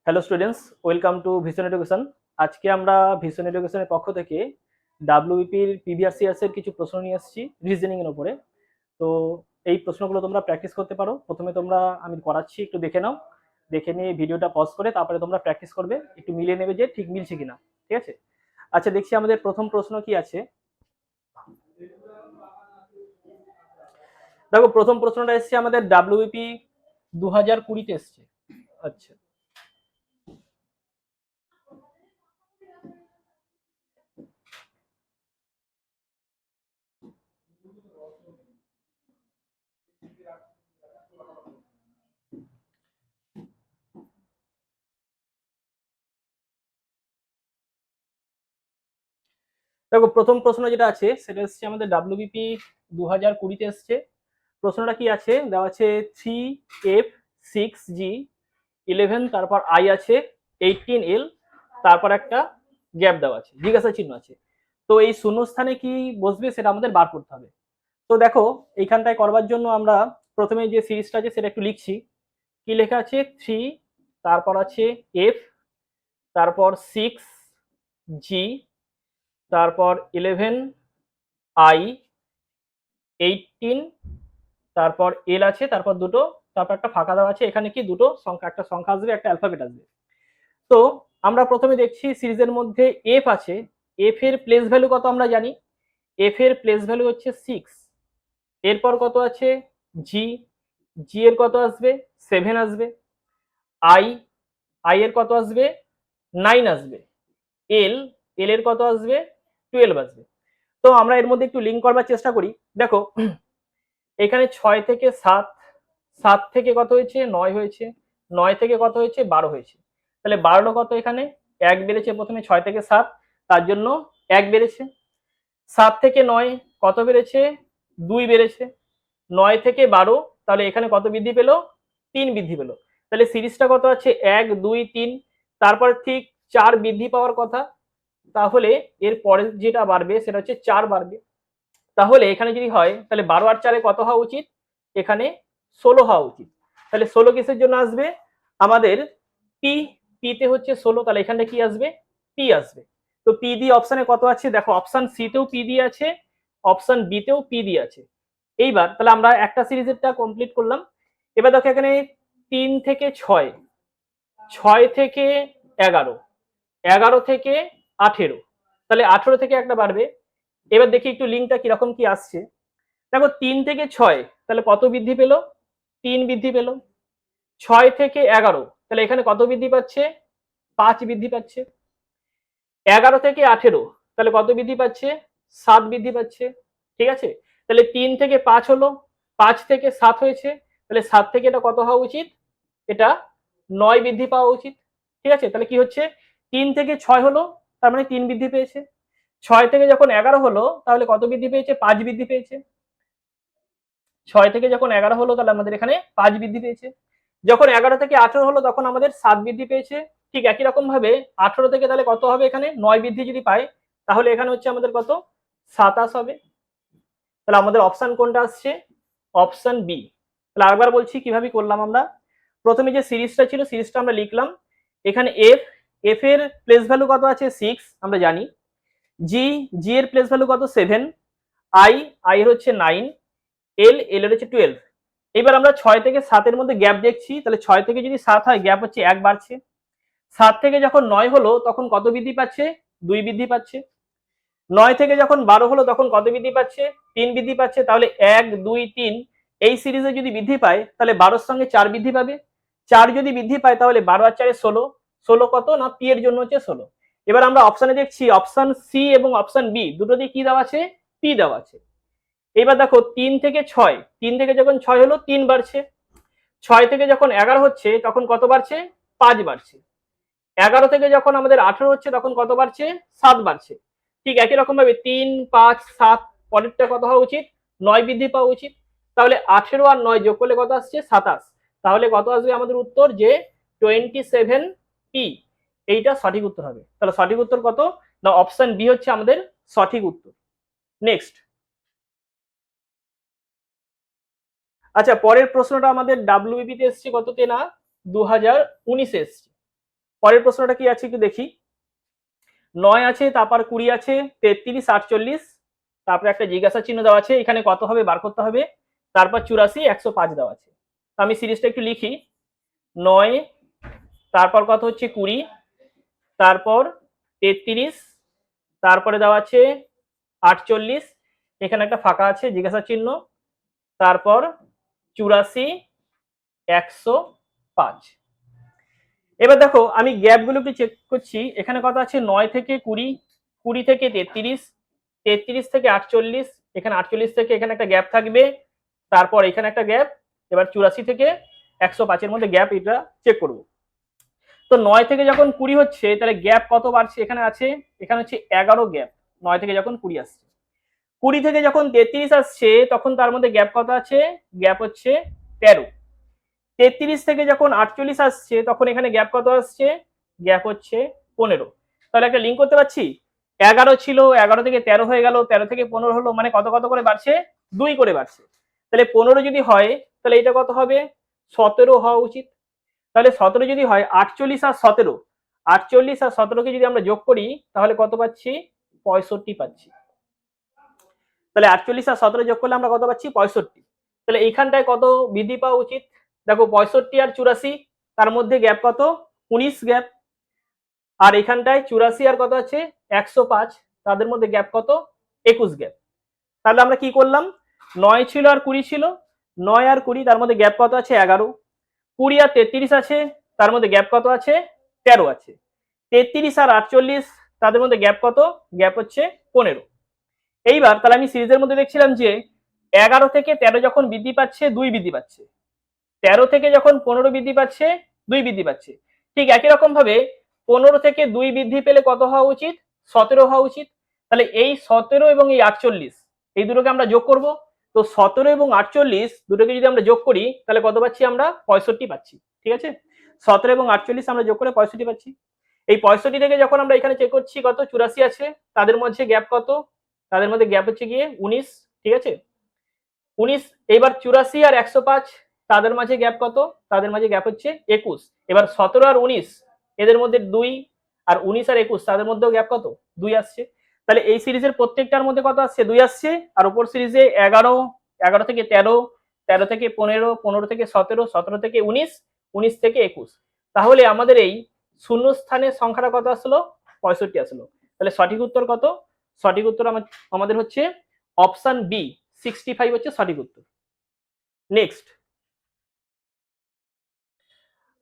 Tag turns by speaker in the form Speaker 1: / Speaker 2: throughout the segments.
Speaker 1: Hello students, welcome to vision education. আজকে আমরা vision এডুকেশনের পক্ষ থেকে ডাব্লিউবিপির প্রিভিয়াস ইয়ার্সের কিছু প্রশ্ন নিয়ে এসেছি রিজনিং এর উপরে। তো এই প্রশ্নগুলো তোমরা প্র্যাকটিস করতে পারো। প্রথমে তোমরা আমি করাচ্ছি, একটু দেখে নাও, দেখে নিয়ে ভিডিওটা পজ করে তারপরে তোমরা প্র্যাকটিস করবে, একটু মিলিয়ে নেবে যে ঠিক মিলছে কিনা। ঠিক আছে? আচ্ছা, দেখছি আমাদের প্রথম প্রশ্ন কি আছে। দেখো, প্রথম প্রশ্নটা এসছে আমাদের ডাব্লিউবিপি 2020-তে এসছে। আচ্ছা, দেখো প্রথম প্রশ্ন যেটা আছে সেটা হচ্ছে আমাদের ডাব্লিউবিপি 2020-তে এসছে। প্রশ্নটা কি আছে, দেওয়া আছে 3F6G11, তারপর আই আছে 18L, তারপর একটা গ্যাপ দেওয়া আছে, জিজ্ঞাসা চিহ্ন আছে। তো এই শূন্যস্থানে কি বসবে সেটা আমাদের বার করতে হবে। তো দেখো, এইখানটায় করবার জন্য আমরা প্রথমে যে সিরিজটা আছে সেটা একটু লিখছি। কি লেখা আছে? 3, তারপর আছে F, তারপর 6G, তারপর 11I, 18, তারপর এল আছে, তারপর দুটো, তারপর একটা ফাঁকা দেওয়া আছে। এখানে কি দুটো সংখ্যা, একটা সংখ্যা আসবে, একটা অ্যালফাবেট আসবে। তো আমরা প্রথমে দেখছি সিরিজের মধ্যে এফ আছে। এফ এর প্লেস ভ্যালু কত আমরা জানি। এফ এর প্লেস ভ্যালু হচ্ছে 6। এরপর কত আছে? জি, জি এর কত আসবে? 7 আসবে। আই, আই এর কত আসবে? 9 আসবে। এল, এল এর কত আসবে? 12 আসবে। তো আমরা এর মধ্যে একটু লিঙ্ক করবার চেষ্টা করি। দেখো, এখানে 6 থেকে 7, 7 থেকে কত হয়েছে? 9 হয়েছে, 9 থেকে কত হয়েছে? 12 হয়েছে। তাহলে 12 কত? এখানে 1 বেড়েছে, প্রথমে 6 থেকে 7, তার জন্য 1 বেড়েছে। 7 থেকে 9 কত বেড়েছে? 2 বেড়েছে। 9 থেকে 12, তাহলে এখানে কত বৃদ্ধি পেল? 3 বৃদ্ধি পেল। তাহলে সিরিজটা কত আছে? 1 2 3, তারপর ঠিক 4 বৃদ্ধি পাওয়ার কথা। তাহলে এর পরে যেটা বাড়বে সেটা হচ্ছে 4 বাড়বে। তাহলে এখানে যদি হয় তাহলে 12 আর 4 কত হওয়া উচিত? এখানে 16 হওয়া উচিত। তাহলে 16 কিসের জন্য আসবে? আমাদের পি, পিতে হচ্ছে 16, তাহলে এখানে কি আসবে? পি আসবে। তো পি দিয়ে অপশানে কত আছে? দেখো, অপশান সি তেও পি দিয়ে আছে, অপশান বি তেও পি দিয়ে আছে। এইবার তাহলে আমরা একটা সিরিজেরটা কমপ্লিট করলাম। এবার দেখো এখানে 3 থেকে 6, 6 থেকে 11, 11 থেকে 18, তাহলে 18 থেকে একটা বাড়বে। এবার দেখি একটু লিঙ্কটা কিরকম কি আসছে। দেখো, 3 থেকে 6, তাহলে কত বৃদ্ধি পেল? 3 বৃদ্ধি পেল। 6 থেকে 11, তাহলে এখানে কত বৃদ্ধি পাচ্ছে? 5 বৃদ্ধি পাচ্ছে। 11 থেকে 18, তাহলে কত বৃদ্ধি পাচ্ছে? 7 বৃদ্ধি পাচ্ছে। ঠিক আছে? তাহলে 3 থেকে 5 হলো, 5 থেকে 7 হয়েছে, তাহলে 7 থেকে এটা কত হওয়া উচিত? এটা 9 বৃদ্ধি পাওয়া উচিত। ঠিক আছে? তাহলে কি হচ্ছে? 3 থেকে 6 হলো, তার মানে 3 বৃদ্ধি পেয়েছে। 6 থেকে যখন 11 হলো, তাহলে কত বৃদ্ধি পেয়েছে? 5 বৃদ্ধি পেয়েছে। 6 থেকে যখন 11 হলো, তাহলে আমাদের এখানে 5 বৃদ্ধি পেয়েছে। যখন 11 থেকে 18 হলো, তখন আমাদের 7 বৃদ্ধি পেয়েছে। ঠিক একই রকম ভাবে 18 থেকে তাহলে কত হবে? এখানে 9 বৃদ্ধি যদি পায়, তাহলে এখানে হচ্ছে আমাদের কত? 27 হবে। তাহলে আমাদের অপশন কোনটা আসছে? Option B. তাহলে আরেকবার বলছি কিভাবে করলাম আমরা। প্রথমে যে সিরিজটা ছিল সিরিজটা আমরা লিখলাম। এখানে এফ, এফ এর প্লেস ভ্যালু কত আছে? 6 আমরা জানি। জি, জি এর প্লেস ভ্যালু কত? 7। আই, আই এর হচ্ছে 9। এল, এল এর হচ্ছে 12। এবার আমরা 6 থেকে 7 এর মধ্যে গ্যাপ দেখছি। তাহলে 6 থেকে যদি 7 হয়, গ্যাপ হচ্ছে 1 বাড়ছে। 7 থেকে যখন 9 হলো, তখন কত বৃদ্ধি পাচ্ছে? 2 বৃদ্ধি পাচ্ছে। 9 থেকে যখন 12 হলো, তখন কত বৃদ্ধি পাচ্ছে? 3 বৃদ্ধি পাচ্ছে। তাহলে 1 2 3 এই সিরিজে যদি বৃদ্ধি পায়, তাহলে 12 এর সঙ্গে 4 বৃদ্ধি পাবে। 4 যদি বৃদ্ধি পায়, তাহলে 12 আর 4 16। 16 কত না? পি এর জন্য হচ্ছে 16। এবার আমরা অপশনে দেখছি, অপশন সি এবং অপশন বি দুটো দিয়ে কি দেওয়া আছে? পি দেওয়া আছে। এবার দেখো, 3 থেকে 6, 3 থেকে যখন 6 হলো, 3 বাড়ছে। 6 থেকে যখন 11 হচ্ছে, তখন কত বাড়ছে? 5 বাড়ছে। 11 থেকে যখন আমাদের 18 হচ্ছে, তখন কত বাড়ছে? 7 বাড়ছে। ঠিক একই রকম ভাবে 3 5 7, পরেরটা কত হওয়া উচিত? 9 বৃদ্ধি পাওয়া উচিত। তাহলে 18 আর 9 যোগ করলে কত আসছে? 27। তাহলে কত আসবে আমাদের উত্তর? যে 27 পি, এইটা সঠিক উত্তর হবে। তাহলে সঠিক উত্তর কত না? অপশন বি হচ্ছে আমাদের সঠিক উত্তর। নেক্সট। আচ্ছা, পরের প্রশ্নটা আমাদের ডাব্লিউবিপি তে এসছে কততে না? 2019 এসছে। পরের প্রশ্নটা কি আছে একটু দেখি। 9 আছে, তারপর 20 আছে, 33, 48, তারপরে একটা জিজ্ঞাসা চিহ্ন দেওয়া আছে, এখানে কত হবে বার করতে হবে, তারপর 84, 105 দেওয়া আছে। তো আমি সিরিজটা একটু লিখি। 9, তারপর কত হচ্ছে 20, তারপর 33, তারপরে দেওয়া আছে 48, এখানে একটা ফাঁকা আছে জিজ্ঞাসা চিহ্ন, তারপর 84, 105। এবার দেখো আমি গ্যাপগুলো একটু চেক করছি। এখানে কত আছে 9 থেকে 20, 20 থেকে 33, 33 থেকে 48, এখানে 48 থেকে এখানে একটা গ্যাপ থাকবে, তারপর এখানে একটা গ্যাপ, এবার 84 থেকে 105 এর মধ্যে গ্যাপ এটা চেক করব। তো 9 থেকে যখন 20 হচ্ছে তাহলে গ্যাপ কত বাড়ছে, এখানে আছে, এখানে হচ্ছে 11 গ্যাপ 9 থেকে যখন 20 আসছে। 20 থেকে যখন 33 আসছে তখন তার মধ্যে গ্যাপ কত আছে, গ্যাপ হচ্ছে 13। 33 থেকে যখন 48 আসছে তখন এখানে গ্যাপ কত আসছে, গ্যাপ হচ্ছে 15। তাহলে একটা লিঙ্ক করতে পারছি, 11 ছিল, 11 থেকে 13 হয়ে গেল, 13 থেকে 15 হলো, মানে কত কত করে বাড়ছে, 2 করে বাড়ছে। তাহলে 15 যদি হয় তাহলে এটা কত হবে, 17 হওয়া উচিত। তাহলে 17 যদি হয়, 48 আর 17, 48 আর 17কে যদি আমরা যোগ করি তাহলে কত পাচ্ছি, 65 পাচ্ছি। তাহলে 48 আর 17 যোগ করলে আমরা কত পাচ্ছি, 65। তাহলে এইখানটায় কত বৃদ্ধি পাওয়া উচিত, দেখো 65 আর 84 তার মধ্যে গ্যাপ কত, 19 গ্যাপ। আর এখানটায় 84 আর কত আছে 105, তাদের মধ্যে গ্যাপ কত, 21 গ্যাপ। তাহলে আমরা কি করলাম, 9 ছিল আর 20 ছিল, 9 আর 20 তার মধ্যে গ্যাপ কত আছে 11, 20 আর 33 আছে তার মধ্যে গ্যাপ কত আছে 13 আছে, 33 আর 48 তাদের মধ্যে গ্যাপ কত, গ্যাপ হচ্ছে 15। এইবার তাহলে আমি সিরিজের মধ্যে দেখছিলাম যে 11 থেকে 13 যখন বৃদ্ধি পাচ্ছে 2 বৃদ্ধি পাচ্ছে, 13 থেকে যখন 15 বৃদ্ধি পাচ্ছে 2 বৃদ্ধি পাচ্ছে। ঠিক একই রকম ভাবে 15 থেকে 2 বৃদ্ধি পেলে কত হওয়া উচিত, 17 হওয়া উচিত। তাহলে এই 17 এবং এই 48 এই দুটোকে আমরা যোগ করব। তো 17 এবং 48 দুটোকে যদি আমরা যোগ করি তাহলে কত পাচ্ছি আমরা, 65 পাচ্ছি। ঠিক আছে, 17 এবং 48 আমরা যোগ করে 65 পাচ্ছি। এই 65 থেকে যখন আমরা এখানে চেক করছি কত 84 আছে, তাদের মধ্যে গ্যাপ কত, তাদের মধ্যে গ্যাপ হচ্ছে গিয়ে 19। ঠিক আছে, 19। এবার 84 আর 105 তাদের মাঝে গ্যাপ কত, তাদের মাঝে গ্যাপ হচ্ছে 21। এবার 17 আর 19 এদের মধ্যে 2, আর 19 আর 21 তাদের মধ্যেও গ্যাপ কত, 2 আসছে। তাহলে এই সিরিজের প্রত্যেকটার মধ্যে কত আসছে, 2 আসছে। আর উপর সিরিজে 11, 11 থেকে 13, 13 থেকে 15, 15 থেকে 17, 17 থেকে 19, 19 থেকে 21। তাহলে আমাদের এই শূন্য স্থানের সংখ্যাটা কত আসলো, 65 আসলো। তাহলে সঠিক উত্তর কত, সঠিক উত্তর আমাদের হচ্ছে অপশন বি, 65 হচ্ছে সঠিক উত্তর। নেক্সট,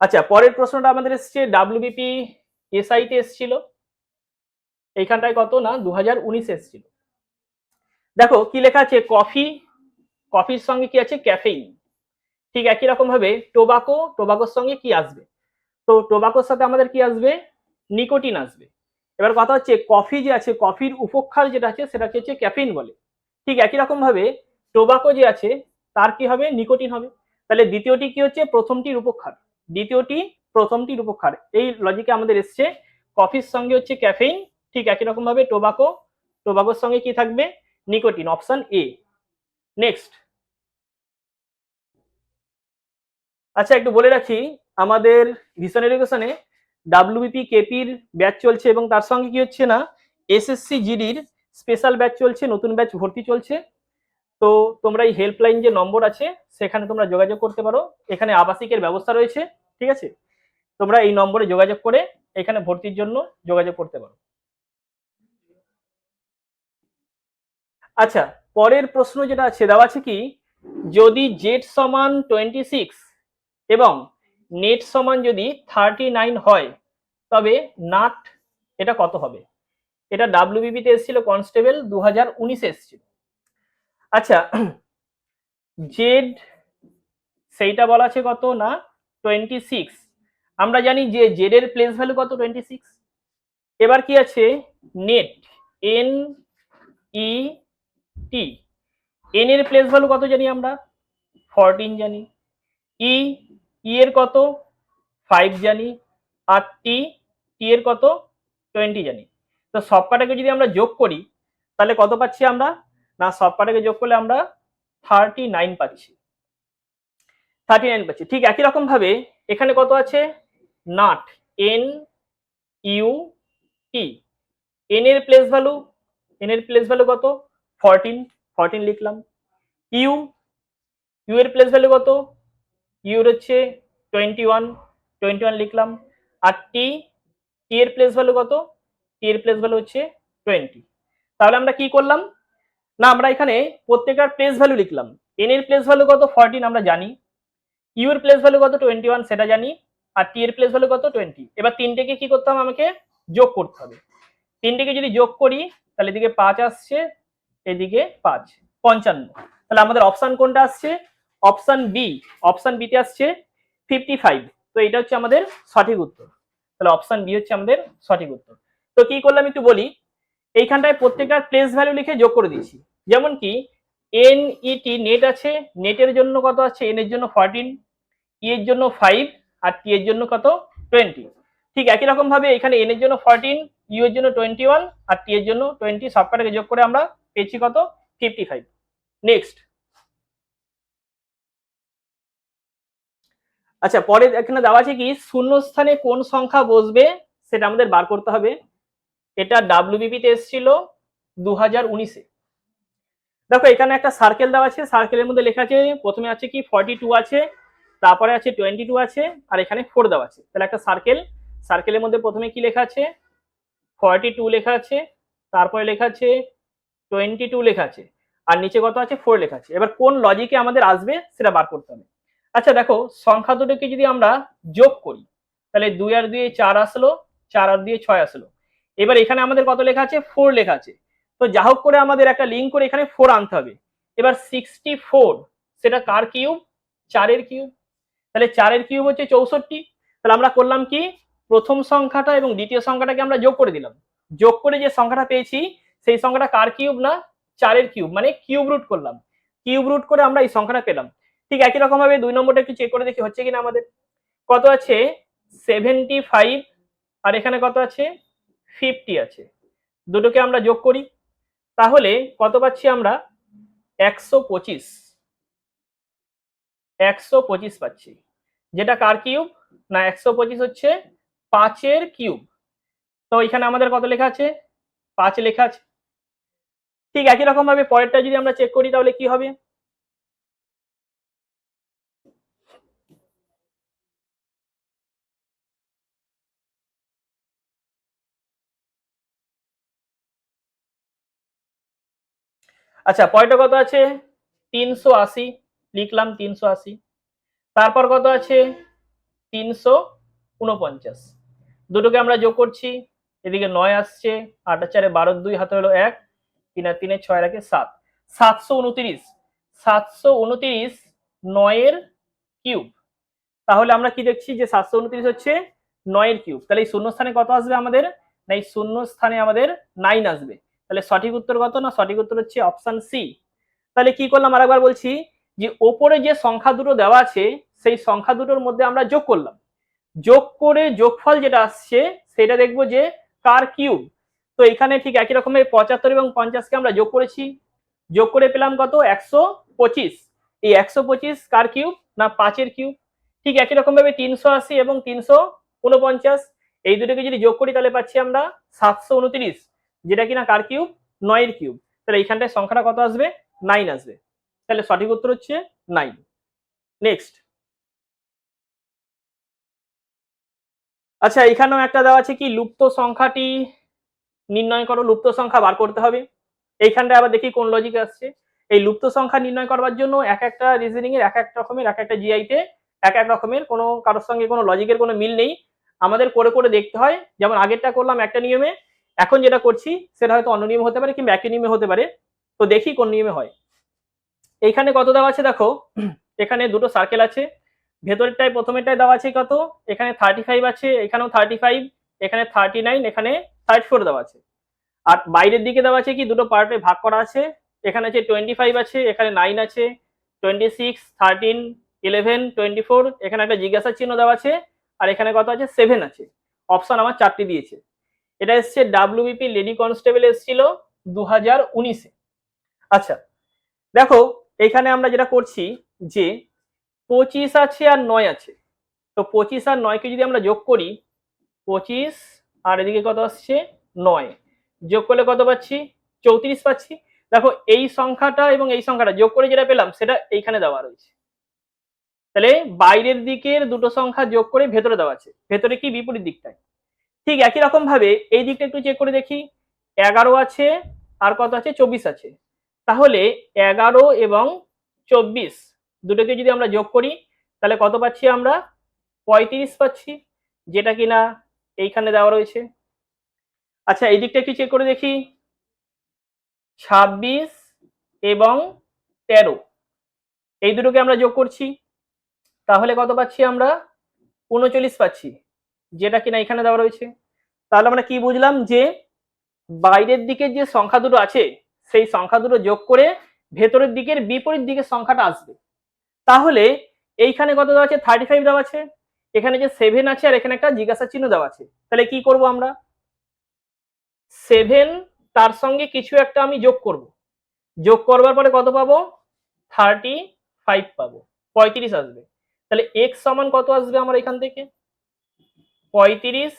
Speaker 1: আচ্ছা পরের প্রশ্নটা আমাদের এসছে ডাব্লিউবিপি এসআইতে এসছিল, এইখানটায় কত না 2019 এসছিল। দেখো কি লেখা আছে, কফি, কফির সঙ্গে কি আছে, ক্যাফেইন। ঠিক একই রকম ভাবে টোবাকো, টোবাকোর সঙ্গে কি আসবে, তো টোবাকোর সাথে আমাদের কি আসবে, নিকোটিন আসবে। এবার কথা হচ্ছে কফি যে আছে, কফির উপক্ষার যেটা আছে সেটাকে হচ্ছে ক্যাফেইন বলে। ঠিক একই রকম ভাবে টোবাকো যে আছে তার কি হবে, নিকোটিন হবে। তাহলে দ্বিতীয়টি কি হচ্ছে, প্রথমটির উপক্ষার, দ্বিতীয়টি প্রথমটির উপক্ষার। এই লজিকে আমাদের এসছে কফির সঙ্গে হচ্ছে ক্যাফেইন, ঠিক একই রকম ভাবে টোবাকো, টোবাকোর সঙ্গে কি থাকবে, নিকোটিন, অপশন এ। নেক্সট, আচ্ছা একটু বলে রাখি, আমাদের ভিশন এডুকেশনে ডাব্লিউবিপি কেপির ব্যাচ চলছে এবং তার সঙ্গে কি হচ্ছে না এসএসসি জিডির স্পেশাল ব্যাচ চলছে, নতুন ব্যাচ ভর্তি চলছে। তো তোমরা এই হেল্পলাইন যে নম্বর আছে সেখানে তোমরা যোগাযোগ করতে পারো, এখানে আবাসিকের ব্যবস্থা রয়েছে। ঠিক আছে, তোমরা এই নম্বরে যোগাযোগ করে এখানে ভর্তির জন্য যোগাযোগ করতে পারো। আচ্ছা পরের প্রশ্ন যেটা আছে দেওয়া আছে কি, যদি জেড সমান 26 এবং নেট সমান যদি 39 হয় তবে নাট এটা কত হবে। এটা ডাব্লিউবিপি তে এসেছিল, কনস্টেবল 2019 এসেছিল। আচ্ছা জেড সেইটা বলা আছে কত না 26, আমরা জানি যে জেড এর প্লেস ভ্যালু কত 26। এবার কি আছে নেট, এন ই টি, এন এর প্লেস ভ্যালু কত জানি আমরা 14 জানি, ই এর কত 5 জানি, আর টি এর কত 20 জানি। তো সব কটাকে যদি আমরা যোগ করি তাহলে কত পাচ্ছি আমরা, না সব কটাকে যোগ করলে আমরা 39 পাচ্ছি, 39 পাচ্ছি। ঠিক একই রকম ভাবে এখানে কত আছে, nut, N U T. N এর প্লেস ভ্যালু কত? 14 লিখলাম। ইউ এর প্লেস ভ্যালু কত? ইউ এর হচ্ছে 21 লিখলাম। আর টি এর প্লেস ভ্যালু কত? টি এর প্লেস ভ্যালু হচ্ছে 20। তাহলে আমরা কি করলাম না, আমরা এখানে প্রত্যেকটার প্লেস ভ্যালু লিখলাম। এন এর প্লেস ভ্যালু কত? 14 আমরা জানি। ইউ এর প্লেস ভ্যালু কত? 21 সেটা জানি। আর টি এর প্লেস ভ্যালু কত? 20। এবার তিনটেকে কি করতে হবে? আমাকে যোগ করতে হবে। তিনটেকে যদি যোগ করি তাহলে এদিকে 5 আসছে, এদিকে 5, 55। তাহলে আমাদের অপশন কোনটা আসছে? Option B. অপশন বিতে আসছে 55। তো এটা হচ্ছে আমাদের সঠিক উত্তর। তাহলে অপশন বি হচ্ছে আমাদের সঠিক উত্তর। তো কি করলাম একটু বলি। এইখানটায় প্রত্যেকটা প্লেস ভ্যালু লিখে যোগ করে দিয়েছি। যেমন কি এনইটি নেট আছে, নেটের জন্য কত আছে? এন এর জন্য 14, ই এর জন্য 5, আর টি এর জন্য কত? 20। ঠিক একই রকম ভাবে এখানে এন এর জন্য 14, ইউ এর জন্য 21, আর টি এর জন্য 20, সবকটাকে যোগ করে আমরা পেয়েছি কত? 55। নেক্সট। আচ্ছা, পরে এখানে দেওয়া আছে কি শূন্যস্থানে কোন সংখ্যা বসবে সেটা আমাদের বার করতে হবে। এটা ডাব্লিউবিপি তে এসেছিল 2019-এ। দেখো এখানে একটা সার্কেল দেওয়া আছে, সার্কেলের মধ্যে লেখা আছে প্রথমে আছে কি 42 আছে, তারপরে আছে 22 আছে, আর এখানে 4 দেওয়া আছে। তাহলে একটা সার্কেল, সার্কেলের মধ্যে প্রথমে কি লেখা আছে? 42 লেখা আছে, তারপরে লেখা আছে 22 লেখা আছে, আর নিচে কত আছে? 4 লেখা আছে। এবার কোন লজিকে আমাদের আসবে সেটা বার করতে হবে। আচ্ছা দেখো, সংখ্যা দুটোকে যদি আমরা যোগ করি তাহলে 2 আর 2 4 আসলো, 4 আর 2 6 আসলো। এবার এখানে আমাদের কত লেখা আছে? 4 লেখা আছে। তো যা হোক করে আমাদের একটা লিঙ্ক করে এখানে 4 আনতে হবে। এবার 64 সেটা কার কিউব? 4 এর কিউব। তাহলে 4 এর কিউব হচ্ছে 64। তাহলে আমরা করলাম কি, প্রথম সংখ্যাটা এবং দ্বিতীয় সংখ্যাটাকে আমরা যোগ করে দিলাম। যোগ করে যে সংখ্যাটা পেয়েছি সেই সংখ্যাটা কার কিউব? না 4 এর কিউব, মানে কিউব রুট করলাম। কিউব রুট করে আমরা এই সংখ্যাটা পেলাম। ঠিক একই রকম ভাবে 2 নম্বরটা একটু চেক করে দেখি হচ্ছে কিনা আমাদের। কত আছে? 75, আর এখানে কত আছে? 50 আছে। দুটোকে আমরা যোগ করি তাহলে কত পাচ্ছি আমরা? 125। 125 পাচ্ছি, যেটা কার কিউব? না 125 হচ্ছে 5 এর কিউব। তো এখানে আমাদের কত লেখা আছে? 5 লেখা আছে। ঠিক একই রকম ভাবে পরেরটা যদি আমরা চেক করি তাহলে কি হবে? আচ্ছা, পরেরটা কত আছে? 380 লিখলাম, 380। তারপর কত আছে? 349। দুটোকে আমরা যোগ করছি, এদিকে 9 আসছে, 8 আর 4 12, 2 হাতে হলো 1, 3 আর 3 6 রাখে 7, 729। 729 9 এর কিউব। তাহলে আমরা কি দেখছি যে 729 হচ্ছে 9 এর কিউব। তাহলে এই শূন্য স্থানে কত আসবে আমাদের? না এই শূন্য স্থানে আমাদের 9 আসবে। তাহলে সঠিক উত্তর কত? না সঠিক উত্তর হচ্ছে অপশন সি। তাহলে কি করলাম আরেকবার বলছি, যে ওপরে যে সংখ্যা দুটো দেওয়া আছে সেই সংখ্যা দুটোর মধ্যে আমরা যোগ করলাম। যোগ করে যোগফল যেটা আসছে সেটা দেখবো যে কার কিউব। তো এখানে ঠিক একই রকমের 75 এবং 50কে আমরা যোগ করেছি, যোগ করে পেলাম কত? 125। এই 125 কার কিউব? না 5 এর কিউব। ঠিক একই রকম ভাবে 380 এবং 349 এই দুটোকে যদি যোগ করি তাহলে পাচ্ছি আমরা 729, যেটা কিনা কার কিউব? 9 এর কিউব। তাহলে এইখানটায় সংখ্যাটা কত আসবে? 9 আসবে। তাহলে সঠিক উত্তর হচ্ছে 9। নেক্সট। আচ্ছা, এখানেও একটা দেওয়া আছে কি লুপ্ত সংখ্যাটি নির্ণয় করো, লুপ্ত সংখ্যা বার করতে হবে। এইখানটায় আবার দেখি কোন লজিক আসছে। এই লুপ্ত সংখ্যা নির্ণয় করবার জন্য এক একটা রিজনিং এর এক এক রকমের, এক একটা জিআই তে এক এক রকমের, কোনো কারোর সঙ্গে কোনো লজিকের কোনো মিল নেই। আমাদের করে করে দেখতে হয়। যেমন আগেরটা করলাম একটা নিয়মে, এখন যেটা করছি সেটা হয়তো অন্য নিয়মে হতে পারে কিংবা একই নিয়মে হতে পারে। তো দেখি কোন নিয়মে হয়। এইখানে কত দেওয়া আছে দেখো, এখানে দুটো সার্কেল আছে। ভেতরেরটায় প্রথমেরটায় দেওয়া আছে কত? এখানে 35 আছে, এখানেও 35, এখানে 39, এখানে 34 দেওয়া আছে। আর বাইরের দিকে দেওয়া আছে কি দুটো পার্টে ভাগ করা আছে। এখানে আছে 25 আছে, এখানে 9 আছে, 26, 13, 11, 24, এখানে একটা জিজ্ঞাসা চিহ্ন দেওয়া আছে, আর এখানে কত আছে? 7 আছে। অপশন আমার 4টি দিয়েছে। এটা এসছে ডাব্লিউবিপি লেডি কনস্টেবল এসেছিল 2019-এ। আচ্ছা দেখো, এখানে আমরা যেটা করছি যে 25 আছে আর 9 আছে। তো 25 আর 9কে যদি আমরা যোগ করি, 25 আর এদিকে কত আসছে 9, যোগ করলে কত পাচ্ছি 34 পাচ্ছি। দেখো এই সংখ্যাটা এবং এই সংখ্যাটা যোগ করে যেটা পেলাম সেটা এইখানে দেওয়া রয়েছে। তাহলে বাইরের দিকের দুটো সংখ্যা যোগ করে ভেতরে দেওয়া আছে, ভেতরে কি বিপরীত দিকটায়। ঠিক একই রকম ভাবে এই দিকটা একটু চেক করে দেখি, 11 আছে আর কত আছে 24 আছে। তাহলে 11 এবং 24 দুটোকে যদি আমরা যোগ করি তাহলে কত পাচ্ছি আমরা 35 পাচ্ছি, যেটা কিনা এইখানে দেওয়া রয়েছে। আচ্ছা এই দিকটা একটু চেক করে দেখি, 26 এবং 13 এই দুটোকে আমরা যোগ করছি, তাহলে কত পাচ্ছি আমরা 39 পাচ্ছি, যেটা কিনা এখানে দেওয়া রয়েছে। তাহলে আমরা কি বুঝলাম, যে বাইরের দিকের যে সংখ্যা দুটো আছে সেই সংখ্যা দুটো যোগ করে ভেতরের দিকের বিপরীত দিকের সংখ্যাটা আসবে। তাহলে এইখানে কত দেওয়া আছে 35 দেওয়া আছে, এখানে যে 7 আছে আর এখানে একটা জিজ্ঞাসা চিহ্ন দেওয়া আছে। তাহলে কি করব আমরা, 7 তার সঙ্গে কিছু একটা আমি যোগ করব, যোগ করবার পরে কত পাবো 35 পাবো, 35 আসবে। তাহলে x সমান কত আসবে আমার এখান থেকে 35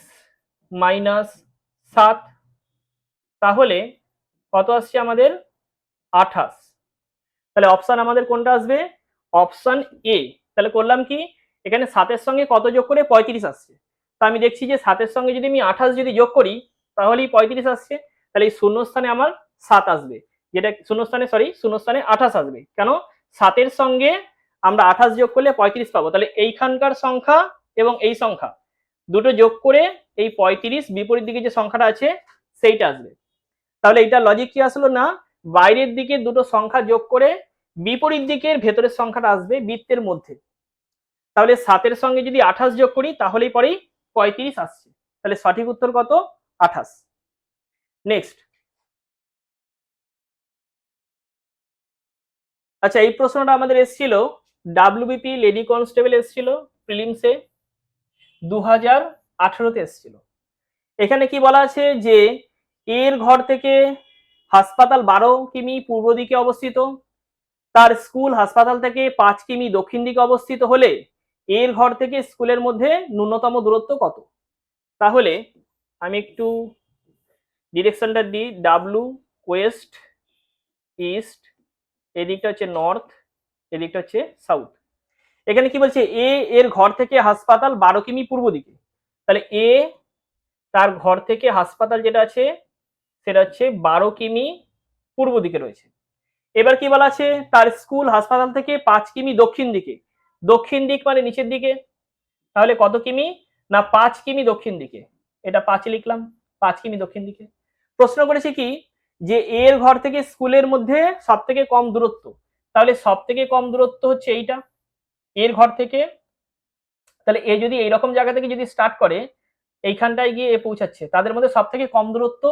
Speaker 1: মাইনাস 7, তাহলে কত আসছে আমাদের 28। তাহলে অপশন আমাদের কোনটা আসবে, অপশন এ। তাহলে করলাম কি, এখানে 7-এর সঙ্গে কত যোগ করে 35 আসছে, তা আমি দেখছি যে 7-এর সঙ্গে যদি আমি 28 যদি যোগ করি তাহলেই 35 আসছে। তাহলে এই শূন্যস্থানে আমার 7 আসবে, যেটা শূন্যস্থানে শূন্যস্থানে 28 আসবে। কেন, 7-এর সঙ্গে আমরা 28 যোগ করলে 35 পাবো। তাহলে এইখানকার সংখ্যা এবং এই সংখ্যা দুটো যোগ করে এই 35 বিপরীত দিকে যে সংখ্যাটা আছে সেইটা আসবে। তাহলে এটা লজিক কি আসলো না, বাইরের দিকে দুটো সংখ্যা যোগ করে বিপরীত দিকের ভেতরের সংখ্যাটা আসবে বৃত্তের মধ্যে। তাহলে 7-এর সঙ্গে যদি 28 যোগ করি তাহলেই পরেই 35 আসছে। তাহলে সঠিক উত্তর কত 28। নেক্সট, আচ্ছা এই প্রশ্নটা আমাদের এসেছিল ডাব্লিউবিপি লেডি কনস্টেবল এসেছিল প্রিলিমসে 2018-তে এসেছিল। এখানে কি বলা আছে যে এর ঘর থেকে হাসপাতাল 12 কিমি পূর্ব দিকে অবস্থিত, তার স্কুল হাসপাতাল থেকে 5 কিমি দক্ষিণ দিকে অবস্থিত হলে এর ঘর থেকে স্কুলের মধ্যে ন্যূনতম দূরত্ব কত। তাহলে আমি একটু ডিরেকশনটা দিই, ডাব্লু ওয়েস্ট, ইস্ট, এদিকটা হচ্ছে নর্থ, এদিকটা হচ্ছে সাউথ। এখানে কি বলছে, এ এর ঘর থেকে হাসপাতাল 12 কিমি পূর্ব দিকে, তাহলে এ তার ঘর থেকে হাসপাতাল যেটা আছে সেটা হচ্ছে 12 কিমি পূর্ব দিকে রয়েছে। এবার কি বলা আছে, তার স্কুল হাসপাতাল থেকে 5 কিমি দক্ষিণ দিকে, দক্ষিণ দিক মানে নিচের দিকে, তাহলে কত কিমি না 5 কিমি দক্ষিণ দিকে, এটা 5 লিখলাম, 5 কিমি দক্ষিণ দিকে। প্রশ্ন করেছে কি, যে এর ঘর থেকে স্কুলের মধ্যে সব থেকে কম দূরত্ব, তাহলে সব থেকে কম দূরত্ব হচ্ছে এইটা এর ঘর থেকে। তাহলে এ যদি এইরকম জায়গা থেকে যদি স্টার্ট করে এইখানটায় গিয়ে এ পৌঁছাচ্ছে, তাদের মধ্যে সব থেকে কম দূরত্ব,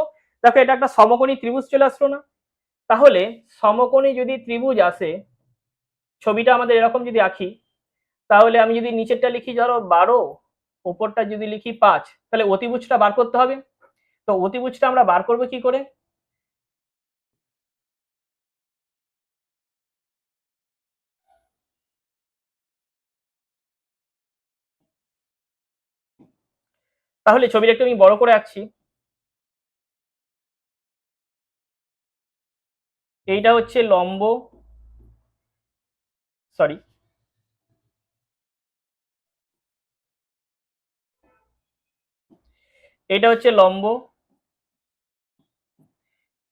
Speaker 1: দেখো এটা একটা সমকোণী ত্রিভুজ চলে আসলো না। তাহলে সমকোণী যদি ত্রিভুজ আসে, ছবিটা আমাদের এরকম যদি আঁকি, তাহলে আমি যদি নিচেরটা লিখি ধরো 12, উপরটা যদি লিখি 5, তাহলে অতিভুজটা বার করতে হবে। তো অতিভুজটা আমরা বার করবো কি করে, তাহলে ছবিটা একটু আমি বড় করে আঁকছি। এইটা হচ্ছে লম্ব, সরি এটা হচ্ছে লম্ব,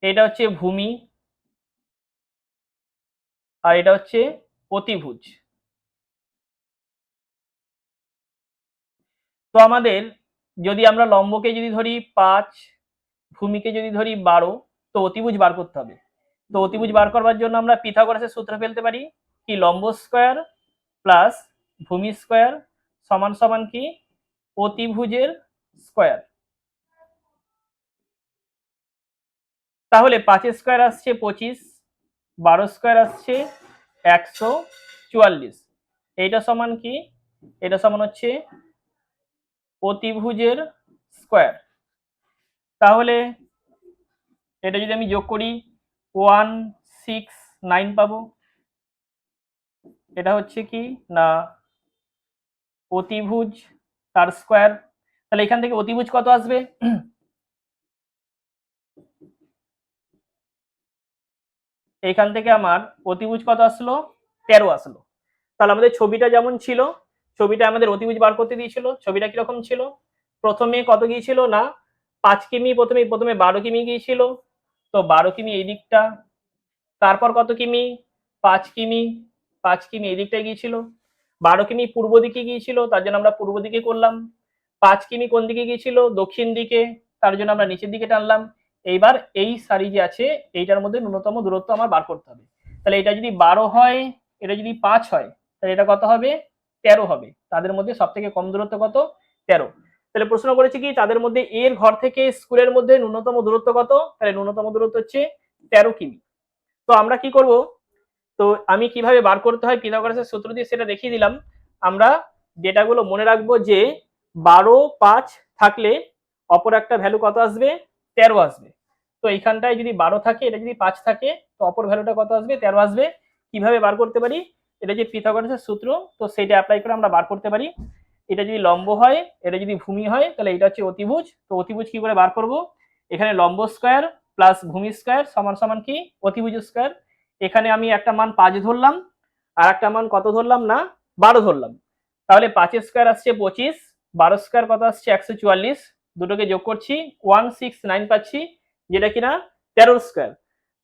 Speaker 1: এটা হচ্ছে ভূমি, আর এটা হচ্ছে অতিভুজ। তো আমাদের যদি আমরা লম্বকে যদি ধরি 5, ভূমিকে যদি ধরি 12, তো অতিভুজ বার করতে হবে। তো অতিভুজ বার করবার জন্য আমরা পিথাগোরাসের সূত্র ফেলতে পারি কি, লম্ব স্কয়ার প্লাস ভূমি স্কয়ার সমান সমান কি অতিভুজের স্কয়ার। তাহলে 5 স্কয়ার আসছে 25, 12 স্কয়ার আসছে 144, এইটা সমান কি, এটা সমান হচ্ছে অতিভুজের স্কয়ার। তাহলে এটা যদি আমি যোগ করি 169 পাবো, এটা হচ্ছে কি না অতিভুজ তার স্কয়ার। তাহলে এখান থেকে অতিভুজ কত আসবে? এখান থেকে আমার অতিভুজ কত আসলো? 13 আসলো। তাহলে আমাদের ছবিটা যেমন ছিল, ছবিটা আমাদের অতিভুজ বার করতে দিয়েছিল। ছবিটা কিরকম ছিল? প্রথমে কত গিয়েছিল না 5 কিমি, প্রথমে 12 কিমি গিয়েছিল। তো 12 কিমি এই দিকটা, তারপর কত কিমি? 5 কিমি, 5 কিমি এই দিকটায় গিয়েছিল। 12 কিমি পূর্ব দিকে গিয়েছিল, তার জন্য আমরা পূর্ব দিকে করলাম। 5 কিমি কোন দিকে গিয়েছিল? দক্ষিণ দিকে, তার জন্য আমরা নিচের দিকে টানলাম। এইবার এই সারি যে আছে এইটার মধ্যে ন্যূনতম দূরত্ব আমার বার করতে হবে। তাহলে এটা যদি 12 হয়, এটা যদি 5 হয়, তাহলে এটা কত হবে? 13 হবে। তাদের মধ্যে সব থেকে কম দূরত্ব কত? 13। তাহলে প্রশ্ন করেছে কি তাদের মধ্যে এর ঘর থেকে স্কুলের মধ্যে ন্যূনতম দূরত্ব কত? তাহলে ন্যূনতম দূরত্ব হচ্ছে 13 কিমি। তো আমরা কি করব? তো আমি কিভাবে বার করতে হয় পিথাগোরাসের সূত্র দিয়ে সেটা দেখিয়ে দিলাম। আমরা ডেটাগুলো মনে রাখবো যে 12, 5 থাকলে অপর একটা ভ্যালু কত আসবে? 13 আসবে। তো এইখানটায় যদি 12 থাকে, এটা যদি 5 থাকে, তো অপর ভ্যালুটা কত আসবে? 13 আসবে। কিভাবে বার করতে পারি? এটা যে পিথাগোরাসের সূত্র, তো সেটা অ্যাপ্লাই করে আমরা বার করতে পারি। এটা যদি লম্ব হয়, এটা যদি ভূমি হয়, তাহলে এটা হচ্ছে অতিভুজ। তো অতিভুজ কি করে বার করব? এখানে লম্ব স্কয়ার প্লাস ভূমি স্কয়ার সমান সমান কি? অতিভুজ স্কয়ার। এখানে আমি একটা মান 5 ধরলাম, আর একটা মান কত ধরলাম না 12 ধরলাম। তাহলে 5 স্কয়ার আসছে 25, 12 স্কয়ার কত আসছে? 144। দুটোকে যোগ করছি 169 পাচ্ছি, যেটা কিনা 13 স্কয়ার।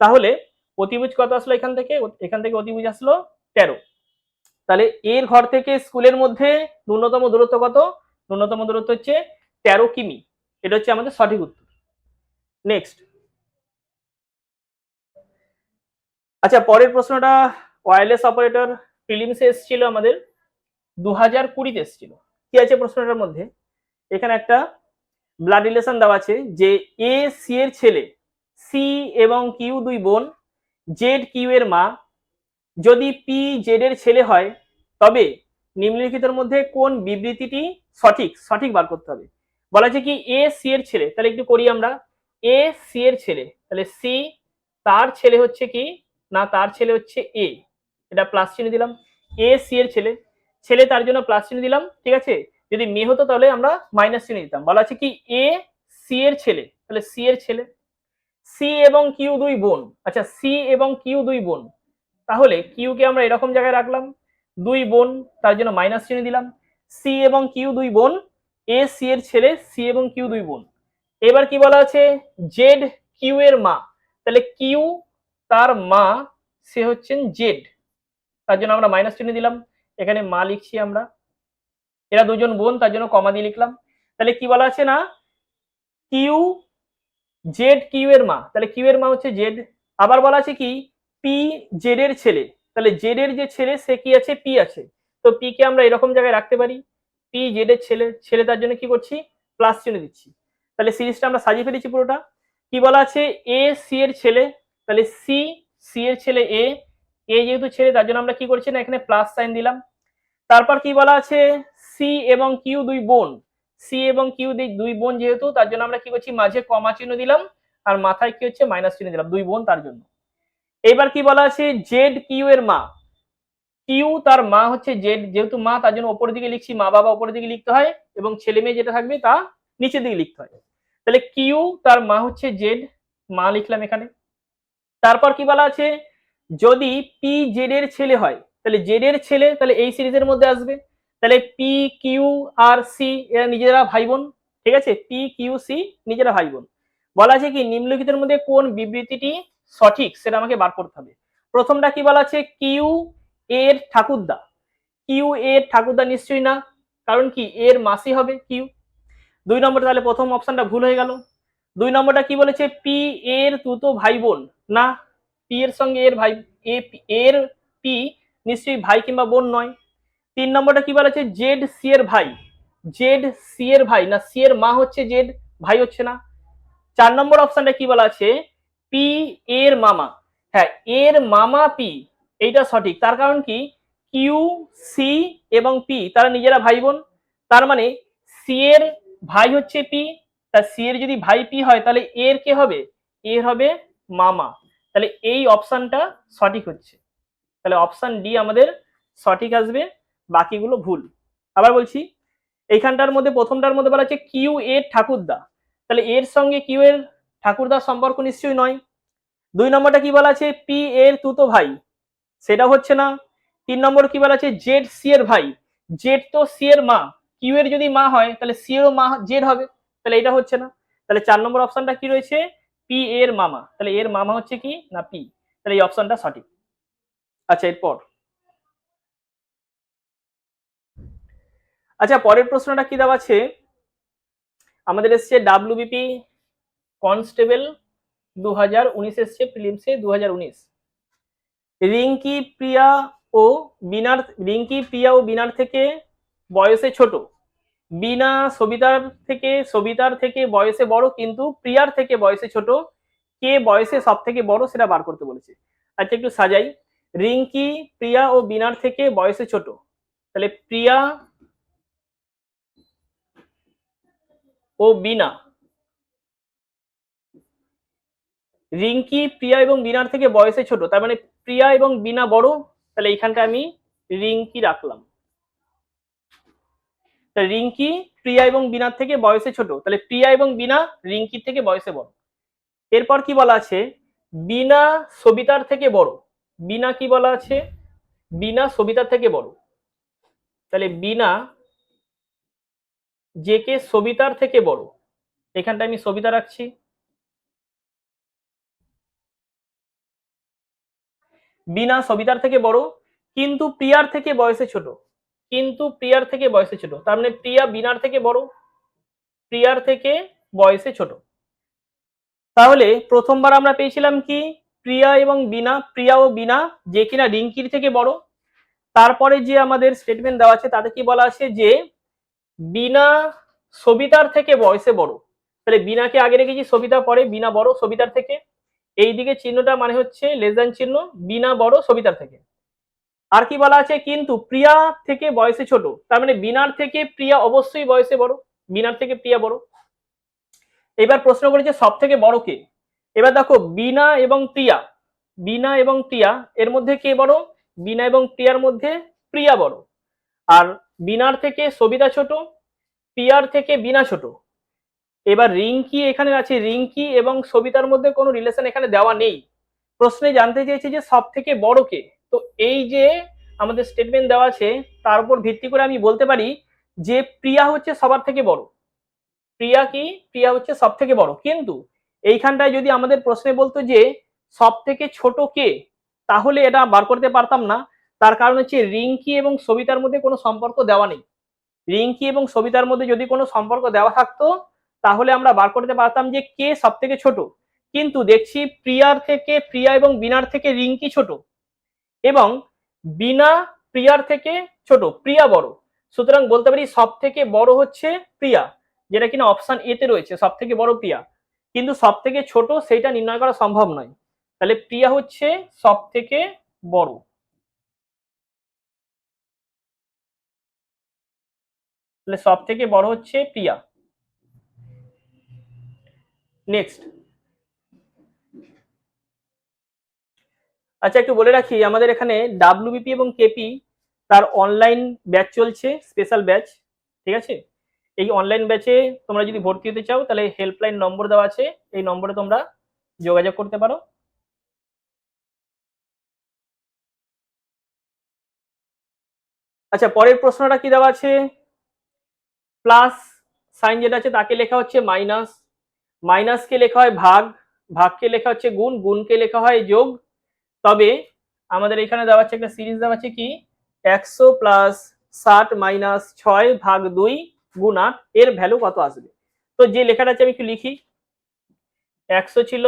Speaker 1: তাহলে অতিভুজ কত আসলো এখান থেকে? এখান থেকে অতিভুজ আসলো 13। তাহলে এর ঘর থেকে স্কুলের মধ্যে ন্যূনতম দূরত্ব কত? ন্যূনতম দূরত্ব হচ্ছে 13 কিমি। এটা হচ্ছে আমাদের সঠিক উত্তর। নেক্সট। আচ্ছা, পরের প্রশ্নটা ওয়্যারলেস অপারেটর প্রিলিমসে এসেছিল আমাদের 2020-তে এসেছিল। কি আছে প্রশ্নটার মধ্যে? এখানে একটা ব্লাড রিলেশন দেওয়া আছে যে এ সি এর ছেলে, সি এবং কিউ দুই বোন, জেড কিউ এর মা। যদি পি জেড এর ছেলে হয়, তবে নিম্নলিখিতের মধ্যে কোন বিবৃতিটি সঠিক? সঠিক বার করতে হবে। বলা আছে কি এ সি এর ছেলে, তাহলে একটু করি আমরা। এ সি এর ছেলে, তাহলে সি তার ছেলে হচ্ছে কি না তার ছেলে হচ্ছে এ, এটা প্লাস চিহ্ন দিলাম। এ সি এর ছেলে, ছেলে তার জন্য প্লাস চিহ্ন দিলাম, ঠিক আছে। যদি মেয়ে হতো তাহলে আমরা মাইনাস চিহ্ন দিতাম। বলা আছে কি এ সি এর ছেলে, তাহলে সি এর ছেলে। সি এবং কিউ দুই বোন, আচ্ছা সি এবং কিউ দুই বোন, তাহলে কিউ কে আমরা এরকম জায়গায় রাখলাম, দুই বোন, তার জন্য মাইনাস চিহ্ন দিলাম। সি এবং কিউ দুই বোন, এ সি এর ছেলে, সি এবং কিউ দুই বোন। এবার কি বলা আছে? জেড কিউ এর মা, তাহলে কিউ তার মা সে হচ্ছেন জেড, তার জন্য আমরা মাইনাস চিহ্ন দিলাম। এখানে মা লিখছি আমরা, এরা দুজন বোন তার জন্য কমা দিয়ে লিখলাম। তাহলে কি বলা আছে না কিউ জেড কিউ এর মা, তাহলে কিউ এর মা হচ্ছে জেড। আবার বলা আছে কি পি জেড এর ছেলে, তাহলে জেড এর যে ছেলে সে কি আছে? পি আছে। তো পি কে আমরা এরকম জায়গায় রাখতে পারি, পি জেড এর ছেলে, ছেলে তার জন্য কি করছি? প্লাস চিহ্ন দিচ্ছি। তাহলে সিরিজটা আমরা সাজিয়ে ফেলেছি পুরোটা। কি বলা আছে? এ সি এর ছেলে, তাহলে সি সি এর ছেলে এ, এ যেহেতু ছেলে তার জন্য আমরা কি করছি না এখানে প্লাস সাইন দিলাম। তারপর কি বলা আছে? সি এবং কিউ দুই বোন, সি এবং কিউ দুই বোন যেহেতু তার জন্য আমরা কি করছি? মাঝে কমা চিহ্ন দিলাম, আর মাথায় কি হচ্ছে? মাইনাস চিহ্ন দিলাম, দুই বোন তার জন্য। এবার কি বলা আছে? জেড কিউ এর মা, কিউ তার মা হচ্ছে জেড, যেহেতু মা তার জন্য উপরের দিকে লিখছি, মা বাবা উপরের দিকে লিখতে হয় এবং ছেলে মেয়ে যেটা থাকবে তা নিচের দিকে লিখতে হয়। তাহলে কিউ তার মা হচ্ছে জেড, মা লিখলাম এখানে। তারপর কি বলা আছে? যদি পি জেড এর ছেলে হয়, তাহলে জেড এর ছেলে তাহলে এই সিরিজের মধ্যে আসবে। তাহলে পি কিউ আর সি এরা নিজেরা ভাই বোন, ঠিক আছে, পি কিউ সি নিজেরা ভাই বোন। বলা আছে কি নিম্নলিখিতের মধ্যে কোন বিবৃতিটি সঠিক সেটা আমাকে বার করতে হবে। প্রথমটা কি বলা আছে? কিউ এর ঠাকুরদা, কিউ এর ঠাকুরদা নিশ্চয়ই না, কারণ কি এর মাসি হবে কিউ। দুই নম্বর, তাহলে প্রথম অপশনটা ভুল হয়ে গেল। দুই নম্বরটা কি বলেছে? পি এর তুতো ভাই বোন, না, পি এর সঙ্গে এর ভাই, এর পি নিশ্চয়ই ভাই কিংবা বোন নয়। তিন নম্বরটা কি বলেছে? জেড সি এর ভাই, জেড সি এর ভাই না, সি এর মা হচ্ছে জেড, ভাই হচ্ছে না। চার নম্বর অপশনটা কি বলা আছে? পি এর মামা, হ্যাঁ এর মামা পি, এইটা সঠিক। তার কারণ কি কিউ সি এবং পি তারা নিজেরা ভাই বোন, তার মানে সি এর ভাই হচ্ছে পি, তা সি এর যদি ভাই পি হয় তাহলে এর কে হবে? এর হবে মামা। তাহলে এই অপশনটা সঠিক হচ্ছে, তাহলে অপশন ডি আমাদের সঠিক আসবে, বাকিগুলো ভুল। আবার বলছি, এইখানটার মধ্যে প্রথমটার মধ্যে বলা আছে কিউ এর ঠাকুরদা, তাহলে এর সঙ্গে কিউ এর ঠাকুরদার সম্পর্ক নিশ্চয়ই নয়। 2 নম্বরটা কি বলা আছে পি এর তুতো ভাই, সেটা হচ্ছে না। 3 নম্বর কি বলা আছে জেড সি এর ভাই, জেড তো সি এর মা, কিউ এর যদি মা হয় তাহলে সি এরও মা জেড হবে, তাহলে এটা হচ্ছে না। তাহলে 4 নম্বর অপশনটা কি রয়েছে পি এর মামা, তাহলে এর মামা হচ্ছে কি না পি, তাহলে এই অপশনটা সঠিক। আচ্ছা এরপর আচ্ছা পরের প্রশ্নটা কি দেওয়া আছে আমাদের এসছে ডাব্লিউবিপি কনস্টেবল 2019 এসছে প্রিলিমসে 2019। রিঙ্কি প্রিয়া ও বিনার, রিঙ্কি প্রিয়া ও বিনার থেকে বয়সে ছোট, বিনা সবিতার থেকে বয়সে বড় কিন্তু প্রিয়ার থেকে বয়সে ছোট, কে বয়সে সব থেকে বড় সেটা বার করতে বলেছে। আচ্ছা একটু সাজাই, রিঙ্কি প্রিয়া ও বিনার থেকে বয়সে ছোট, তাহলে প্রিয়া ও বিনা, রিঙ্কি প্রিয়া এবং বিনার থেকে বয়সে ছোট, তার মানে প্রিয়া এবং বিনা বড়, তাহলে এইখানটা আমি রিঙ্কি রাখলাম। রিঙ্কি প্রিয়া এবং বিনার থেকে বয়সে ছোট, তাহলে প্রিয়া এবং বিনা রিঙ্কির থেকে বয়সে বড়। এরপর কি বলা আছে বিনা সবিতার থেকে বড়, বিনা কি বলা আছে বিনা সবিতার থেকে বড়, তাহলে বিনা যে কে সবিতার থেকে বড়, এখানটা আমি সবিতা রাখছি। বিনা সবিতার থেকে বড় কিন্তু প্রিয়ার থেকে বয়সে ছোট, কিন্তু প্রিয়ার থেকে বয়সে ছোট, তার মানে প্রিয়া বিনার থেকে বড়, প্রিয়ার থেকে বয়সে ছোট। তাহলে প্রথমবার আমরা পেয়েছিলাম কি প্রিয়া এবং বিনা, প্রিয়া ও বিনা যে কিনা রিঙ্কির থেকে বড়। তারপরে যে আমাদের স্টেটমেন্ট দেওয়া আছে তাতে কি বলা আছে যে বিনা সবিতার থেকে বয়সে বড়, তাহলে বিনাকে আগে রেখেছি, সবিতা পরে, বিনা বড় সবিতার থেকে, এইদিকে চিহ্নটা মানে হচ্ছে লেস দ্যান চিহ্ন, বিনা বড় সবিতার থেকে। আর কি বলা আছে কিন্তু প্রিয়া থেকে বয়সে ছোট, তার মানে বিনার থেকে প্রিয়া অবশ্যই বয়সে বড়, বিনার থেকে প্রিয়া বড়। এবার প্রশ্ন করেছে সব থেকে বড় কে, এবার দেখো বিনা এবং প্রিয়া, বিনা এবং প্রিয়া এর মধ্যে কে বড়, বিনা এবং প্রিয়ার মধ্যে প্রিয়া বড়, আর বিনার থেকে সবিতা ছোট, প্রিয়ার থেকে বিনা ছোট। এবার রিঙ্কি এখানে আছে, রিঙ্কি এবং সবিতার মধ্যে কোনো রিলেশন এখানে দেওয়া নেই। প্রশ্নে জানতে চেয়েছে যে সব থেকে বড় কে, তো এই যে আমাদের স্টেটমেন্ট দেওয়া আছে তার উপর ভিত্তি করে আমি বলতে পারি যে প্রিয়া হচ্ছে সবার থেকে বড়, প্রিয়া কি প্রিয়া হচ্ছে সব থেকে বড়। কিন্তু এইখানটায় যদি আমাদের প্রশ্নে বলতো যে সব থেকে ছোট কে, তাহলে এটা বার করতে পারতাম না। তার কারণ হচ্ছে রিঙ্কি এবং সবিতার মধ্যে কোনো সম্পর্ক দেওয়া নেই, রিঙ্কি এবং সবিতার মধ্যে যদি কোনো সম্পর্ক দেওয়া থাকতো তাহলে আমরা বার করতে পারতাম যে কে সব থেকে ছোট। কিন্তু দেখছি প্রিয়ার থেকে, প্রিয়া এবং বিনার থেকে রিঙ্কি ছোট এবং বিনা প্রিয়ার থেকে ছোট, প্রিয়া বড়, সুতরাং বলতে পারি সব থেকে বড় হচ্ছে প্রিয়া, যেটা কিনা অপশন এ তে রয়েছে সব থেকে বড় প্রিয়া, কিন্তু সব থেকে ছোট সেটা নির্ণয় করা সম্ভব নয়, তাহলে প্রিয়া হচ্ছে সব থেকে বড়, তাহলে সব থেকে বড় হচ্ছে প্রিয়া। নেক্সট, আচ্ছা একটু বলে রাখি আমাদের এখানে ডাব্লিউবিপি এবং কেপি তার অনলাইন ব্যাচ চলছে, স্পেশাল ব্যাচ, ঠিক আছে। এই অনলাইন ব্যাচে তোমরা যদি ভর্তি হতে চাও তাহলে হেল্পলাইন নম্বর দেওয়া আছে, এই নম্বরে তোমরা যোগাযোগ করতে পারো। আচ্ছা পরের প্রশ্নটা কি দেওয়া আছে প্লাস সাইন যেটা আছে তাকে লেখা হচ্ছে মাইনাস, মাইনাসকে লেখা হয় ভাগ, ভাগকে লেখা হচ্ছে গুণ, গুণকে লেখা হয় যোগ। তবে আমাদের এখানে দেওয়া আছে একটা সিরিজ দেওয়া আছে কি 100 প্লাস 60 মাইনাস 6 ভাগ 2 গুণ 8 এর ভ্যালু কত আসবে। তো যে লেখাটা আছে আমি একটু লিখি, 100 ছিল,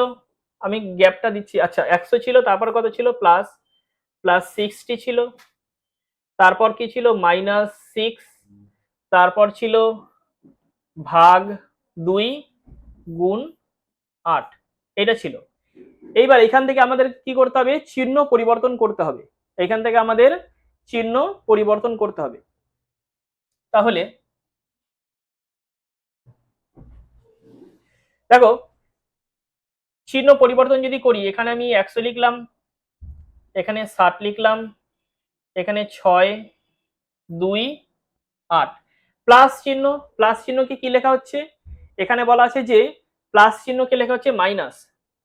Speaker 1: আমি গ্যাপটা দিচ্ছি, আচ্ছা 100 ছিল, তারপর কত ছিল প্লাস, প্লাস 60 ছিল, তারপর কি ছিল মাইনাস 6, তারপর ছিল ভাগ 2 গুণ 8, এটা ছিল। এইবার এখান থেকে আমাদের কি করতে হবে চিহ্ন পরিবর্তন করতে হবে, এখান থেকে আমাদের চিহ্ন পরিবর্তন করতে হবে। তাহলে দেখো চিহ্ন পরিবর্তন যদি করি, এখানে আমি 100 লিখলাম, এখানে 60 লিখলাম, এখানে 6 2 8, প্লাস চিহ্ন, প্লাস চিহ্নকে কি লেখা হচ্ছে, এখানে বলা আছে যে প্লাস চিহ্নকে লেখা হচ্ছে মাইনাস,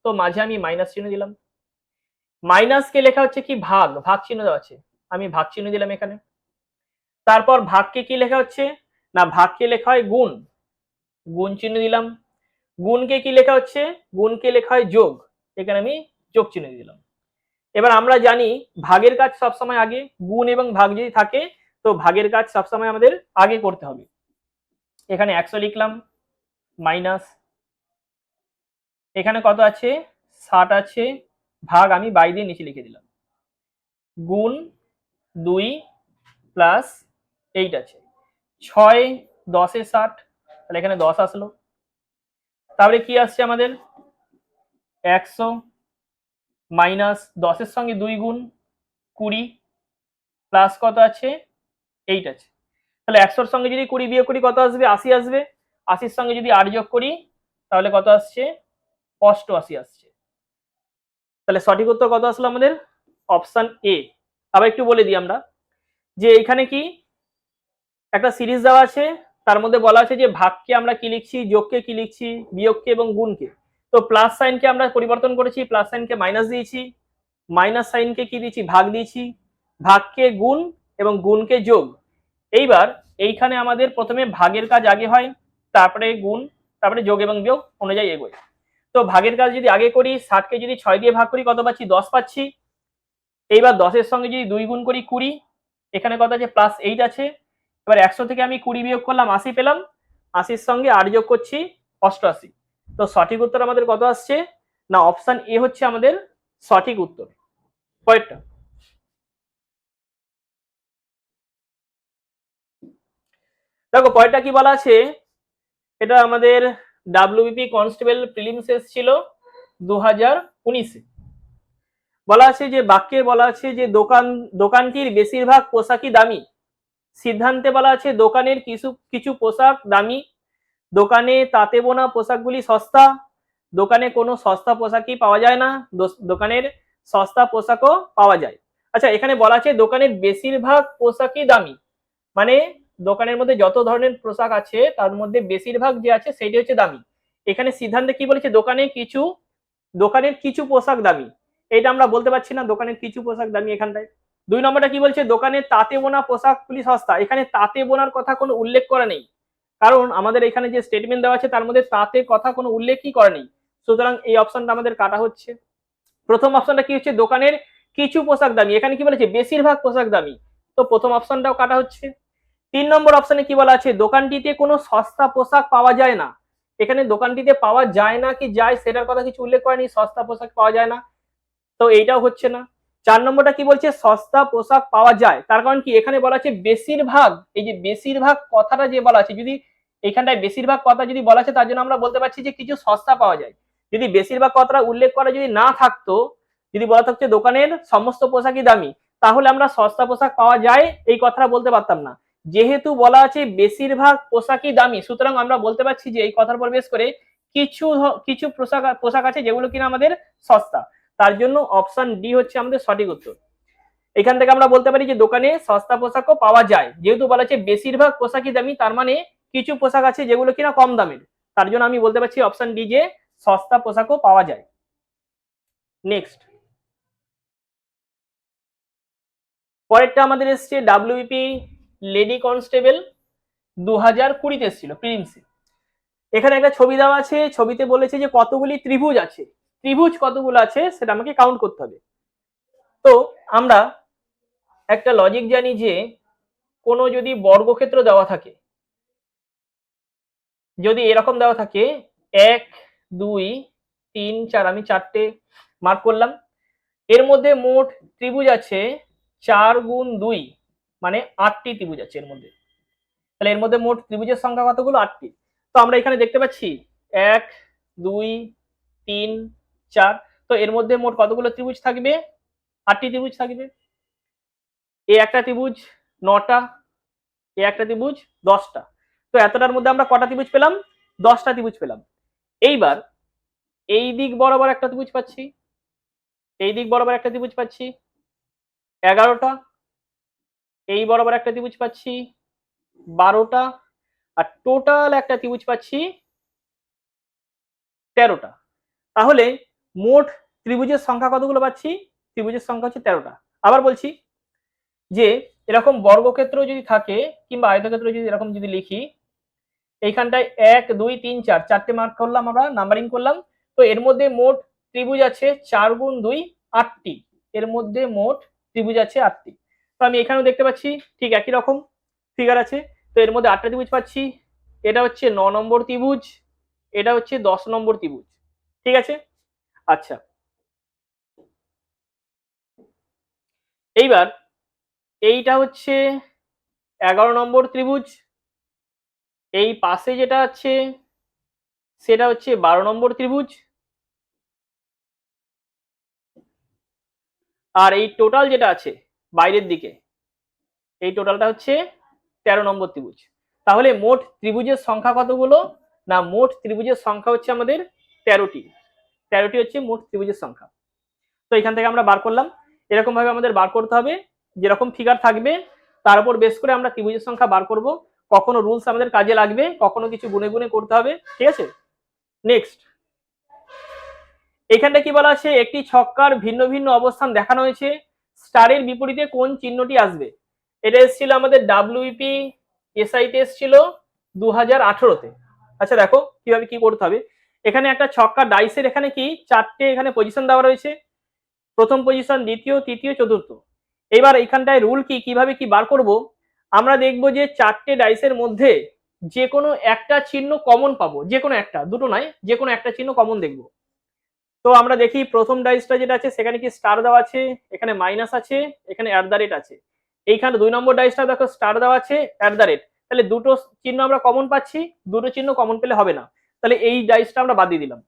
Speaker 1: তো মাঝে আমি মাইনাস চিহ্ন দিলাম। মাইনাসকে লেখা হচ্ছে কি ভাগ, ভাগ চিহ্ন দেওয়া আছে, আমি ভাগ চিহ্ন দিলাম এখানে। তারপর ভাগকে কি লেখা হচ্ছে, না ভাগকে লেখা হয় গুণ, গুণ চিহ্ন দিলাম। গুণকে কি লেখা হচ্ছে, গুণকে লেখা হয় যোগ, এখানে আমি যোগ চিহ্ন দিলাম। এবার আমরা জানি ভাগের কাজ সবসময় আগে, গুণ এবং ভাগ যদি থাকে তো ভাগের কাজ সবসময় আমাদের আগে করতে হবে। এখানে 100 লিখলাম মাইনাস, এখানে কত আছে 60 আছে, ভাগ আমি বাই দিয়ে নিচে লিখে দিলাম, গুণ 2 প্লাস 8 আছে, 6 10 এ 60, তাহলে এখানে 10 আসলো। তাহলে কি আসছে আমাদের 100 মাইনাস 10 এর সঙ্গে 2 গুণ 20 প্লাস কত আছে 8 আছে। তাহলে 100 এর সঙ্গে যদি 20 বিয়োগ করি কত আসবে, 80 আসবে। 80 এর সঙ্গে যদি 8 যোগ করি তাহলে কত আসছে 88 আসছে। তাহলে সঠিক উত্তর কত আসলো আমাদের, অপশন এ। আবার একটু বলে দিই আমরা যে এখানে কি একটা সিরিজ দেওয়া আছে, তার মধ্যে বলা আছে যে ভাগকে আমরা কি লিখছি, যোগকে কি লিখছি, বিয়োগকে এবং গুণকে। তো প্লাস সাইনকে আমরা পরিবর্তন করেছি, প্লাস সাইনকে মাইনাস দিয়েছি, মাইনাস সাইনকে কি দিয়েছি, ভাগ দিয়েছি, ভাগকে গুণ এবং গুণকে যোগ। এইবার এইখানে আমাদের প্রথমে ভাগের কাজ আগে হয়, তারপরে গুণ, তারপরে যোগ এবং বিয়োগ অনুযায়ী এগোয়। তো ভাগের কাজ যদি আগে করি, 60 কে যদি 6 দিয়ে ভাগ করি কত পাচ্ছি, 10 পাচ্ছি। এইবার 10 এর সঙ্গে যদি 2 গুণ করি 20, এখানে কত আছে প্লাস 8 আছে। এবার 100 থেকে আমি 20 বিয়োগ করলাম 80 পেলাম, 80 এর সঙ্গে 8 যোগ করছি 88। তো সঠিক উত্তর আমাদের কত আসছে, না অপশন এ হচ্ছে আমাদের সঠিক উত্তর। পরেরটা দেখো, পরেরটা কি বলা আছে, এটা আমাদের ডাব্লিউবিপি কনস্টেবল প্রিলিমস ছিল 2019-এ। বলা আছে যে বাক্যে বলা আছে যে দোকানটির বেশিরভাগ পোশাকই দামি। সিদ্ধান্তে বলা আছে দোকানের কিছু কিছু পোশাক দামি, দোকানে তাঁতে বোনা পোশাকগুলি সস্তা, দোকানে কোনো সস্তা পোশাকই পাওয়া যায় না, দোকানের সস্তা পোশাকও পাওয়া যায়। আচ্ছা, এখানে বলা আছে দোকানের বেশিরভাগ পোশাকই দামি, মানে দোকানের মধ্যে যত ধরনের পোশাক আছে তার মধ্যে বেশিরভাগ যে আছে সেটি হচ্ছে দামি। এখানে সিদ্ধান্তে কি বলেছে, দোকানের কিছু পোশাক দামি, এটা আমরা বলতে পারছি না দোকানের কিছু পোশাক দামি এখানটায়। 2 নম্বরটা কি বলছে, দোকানের তাঁতে বোনা পোশাকগুলি সস্তা, এখানে তাঁতে বোনার কথা কোনো উল্লেখ করা নেই, কারণ আমাদের এখানে যে স্টেটমেন্ট দেওয়া আছে তার মধ্যে তাঁতে কথা কোনো উল্লেখই করা নেই, সুতরাং এই অপশনটা আমাদের কাটা হচ্ছে। প্রথম অপশনটা কি হচ্ছে, দোকানের কিছু পোশাক দামি, এখানে কি বলেছে বেশিরভাগ পোশাক দামি, তো প্রথম অপশনটাও কাটা হচ্ছে। 3 নম্বর অপশনে কি বলা আছে, দোকানটিতে কোনো সস্তা পোশাক পাওয়া যায় না, এখানে দোকানটিতে পাওয়া যায় না কি যায় সেটার কথা কিছু উল্লেখ করেনি, সস্তা পোশাক পাওয়া যায় না, তো এইটাও হচ্ছে না। 4 নম্বরটা কি বলছে, সস্তা পোশাক পাওয়া যায়, তার কারণ কি এখানে বলা আছে বেশিরভাগ, এই যে বেশিরভাগ কথাটা যে বলা আছে, যদি এখানটায় বেশিরভাগ কথা যদি বলা আছে তার জন্য আমরা বলতে পারছি যে কিছু সস্তা পাওয়া যায়। যদি বেশিরভাগ কথাটা উল্লেখ করা যদি না থাকতো, যদি বলা থাকতো দোকানের সমস্ত পোশাকই দামি, তাহলে আমরা সস্তা পোশাক পাওয়া যায় এই কথাটা বলতে পারতাম না। যেহেতু বলা আছে বেশিরভাগ পোশাকই দামি, সুতরাং আমরা বলতে পারছি যে এই কথার উপর বেশ করে কিছু কিছু পোশাক আছে যেগুলো কিনা আমাদের সস্তা, তার জন্য অপশন ডি হচ্ছে আমাদের সঠিক উত্তর। এখান থেকে আমরা বলতে পারি যে দোকানে সস্তা পোশাকও পাওয়া যায়, যেহেতু বলা আছে বেশিরভাগ পোশাকই দামি, তার মানে কিছু পোশাক আছে যেগুলো কিনা কম দামের, তার জন্য আমি বলতে পারছি অপশন ডি যে সস্তা পোশাকও পাওয়া যায়। নেক্সট, পরেরটা আমাদের এসছে ডাব্লিউবিপি লেডি কনস্টেবল 2020-তে এসেছিল প্রিলিমসে। এখানে একটা ছবি দেওয়া আছে, ছবিতে বলেছে যে কতগুলি ত্রিভুজ আছে, ত্রিভুজ কতগুলো আছে সেটা আমাকে কাউন্ট করতে হবে। তো আমরা একটা লজিক জানি যে কোনো যদি বর্গক্ষেত্র দেওয়া থাকে, যদি এরকম দেওয়া থাকে 1 2 3 4, আমি 4টে মার্ক করলাম, এর মধ্যে মোট ত্রিভুজ আছে 4 গুণ 2, মানে 8টি ত্রিভুজ আছে এর মধ্যে। তাহলে এর মধ্যে মোট ত্রিভুজের সংখ্যা কতগুলো, 8টি। তো আমরা এখানে দেখতে পাচ্ছি 1 2 3 4, তো এর মধ্যে মোট কতগুলো ত্রিভুজ থাকবে, 8টি ত্রিভুজ থাকবে। এই একটা ত্রিভুজ 9টা, এই একটা ত্রিভুজ 10টা, তো এতটার মধ্যে আমরা কটা ত্রিভুজ পেলাম, 10টা ত্রিভুজ পেলাম। এইবার এই দিক বরাবর একটা ত্রিভুজ পাচ্ছি, এই দিক বরাবর একটা ত্রিভুজ পাচ্ছি 11টা, এই বরাবর একটা ত্রিভুজ পাচ্ছি 12টা, আর টোটাল একটা ত্রিভুজ পাচ্ছি 13টা। তাহলে মোট ত্রিভুজের সংখ্যা কতগুলো পাচ্ছি? ত্রিভুজের সংখ্যা হচ্ছে 13টা। আবার বলছি যে এরকম বর্গক্ষেত্র যদি থাকে কিংবা আয়তক্ষেত্র যদি এরকম যদি লিখি, এইখানটায় 1 2 3 4 চারটে মার্ক করলাম, আমরা নাম্বারিং করলাম। তো এর মধ্যে মোট ত্রিভুজ আছে 4 গুণ 2 8টি। এর মধ্যে মোট ত্রিভুজ আছে 8টি। তো আমি এখানেও দেখতে পাচ্ছি ঠিক একই রকম ফিগার আছে। তো এর মধ্যে 8টা ত্রিভুজ পাচ্ছি। এটা হচ্ছে 9 নম্বর ত্রিভুজ, এটা হচ্ছে 10 নম্বর ত্রিভুজ। ঠিক আছে? আচ্ছা, এইবার এইটা হচ্ছে 11 নম্বর ত্রিভুজ, এই পাশে যেটা আছে সেটা হচ্ছে 12 নম্বর ত্রিভুজ, আর এই টোটাল যেটা আছে বাইরের দিকে এই টোটালটা হচ্ছে 13 নম্বর ত্রিভুজ। তাহলে মোট ত্রিভুজের সংখ্যা কতগুলো? না, মোট ত্রিভুজের সংখ্যা হচ্ছে আমাদের 13টি। 13টি হচ্ছে মোট ত্রিভুজের সংখ্যা। তো এখান থেকে আমরা বার করলাম। এরকম ভাবে আমাদের বার করতে হবে, যেরকম ফিগার থাকবে তার উপর বেস করে আমরা ত্রিভুজের সংখ্যা বার করব। কখনো রুলস আমাদের কাজে লাগবে, কখনো কিছু গুনে গুনে করতে হবে। ঠিক আছে? নেক্সট, এখানটা কি বলা আছে? একটি ছক্কার ভিন্ন ভিন্ন অবস্থান দেখানো হয়েছে, স্টারের বিপরীতে কোন চিহ্নটি আসবে? এটা এসেছিল আমাদের ডাব্লিউপি এসআইতে এসেছিল 2018-তে। আচ্ছা দেখো কিভাবে কি করতে হবে। এখানে একটা ছক্কা ডাইসের এখানে কি চারটে এখানে পজিশন দেওয়া রয়েছে, প্রথম পজিশন, দ্বিতীয়, তৃতীয়, চতুর্থ। এবার এখানটায় রুল কি, কিভাবে কি বার করব? আমরা দেখব যে চারটে ডাইসের মধ্যে যে কোনো একটা চিহ্ন কমন পাবো, যে কোনো একটা, দুটো নয়, যে কোনো একটা চিহ্ন কমন দেখবো। তো আমরা দেখি প্রথম ডাইসটা যেটা আছে সেখানে কি স্টার দেওয়া আছে, এখানে মাইনাস আছে, এখানে অ্যাট দ্য রেট আছে। এইখানে 2 নম্বর ডাইসটা দেখো স্টার দেওয়া আছে, অ্যাট দ্য রেট। তাহলে দুটো চিহ্ন আমরা কমন পাচ্ছি, দুটো চিহ্ন কমন পেলে হবে না, তাহলে এই ডাইসটা আমরা বাদ দিয়ে দিলাম।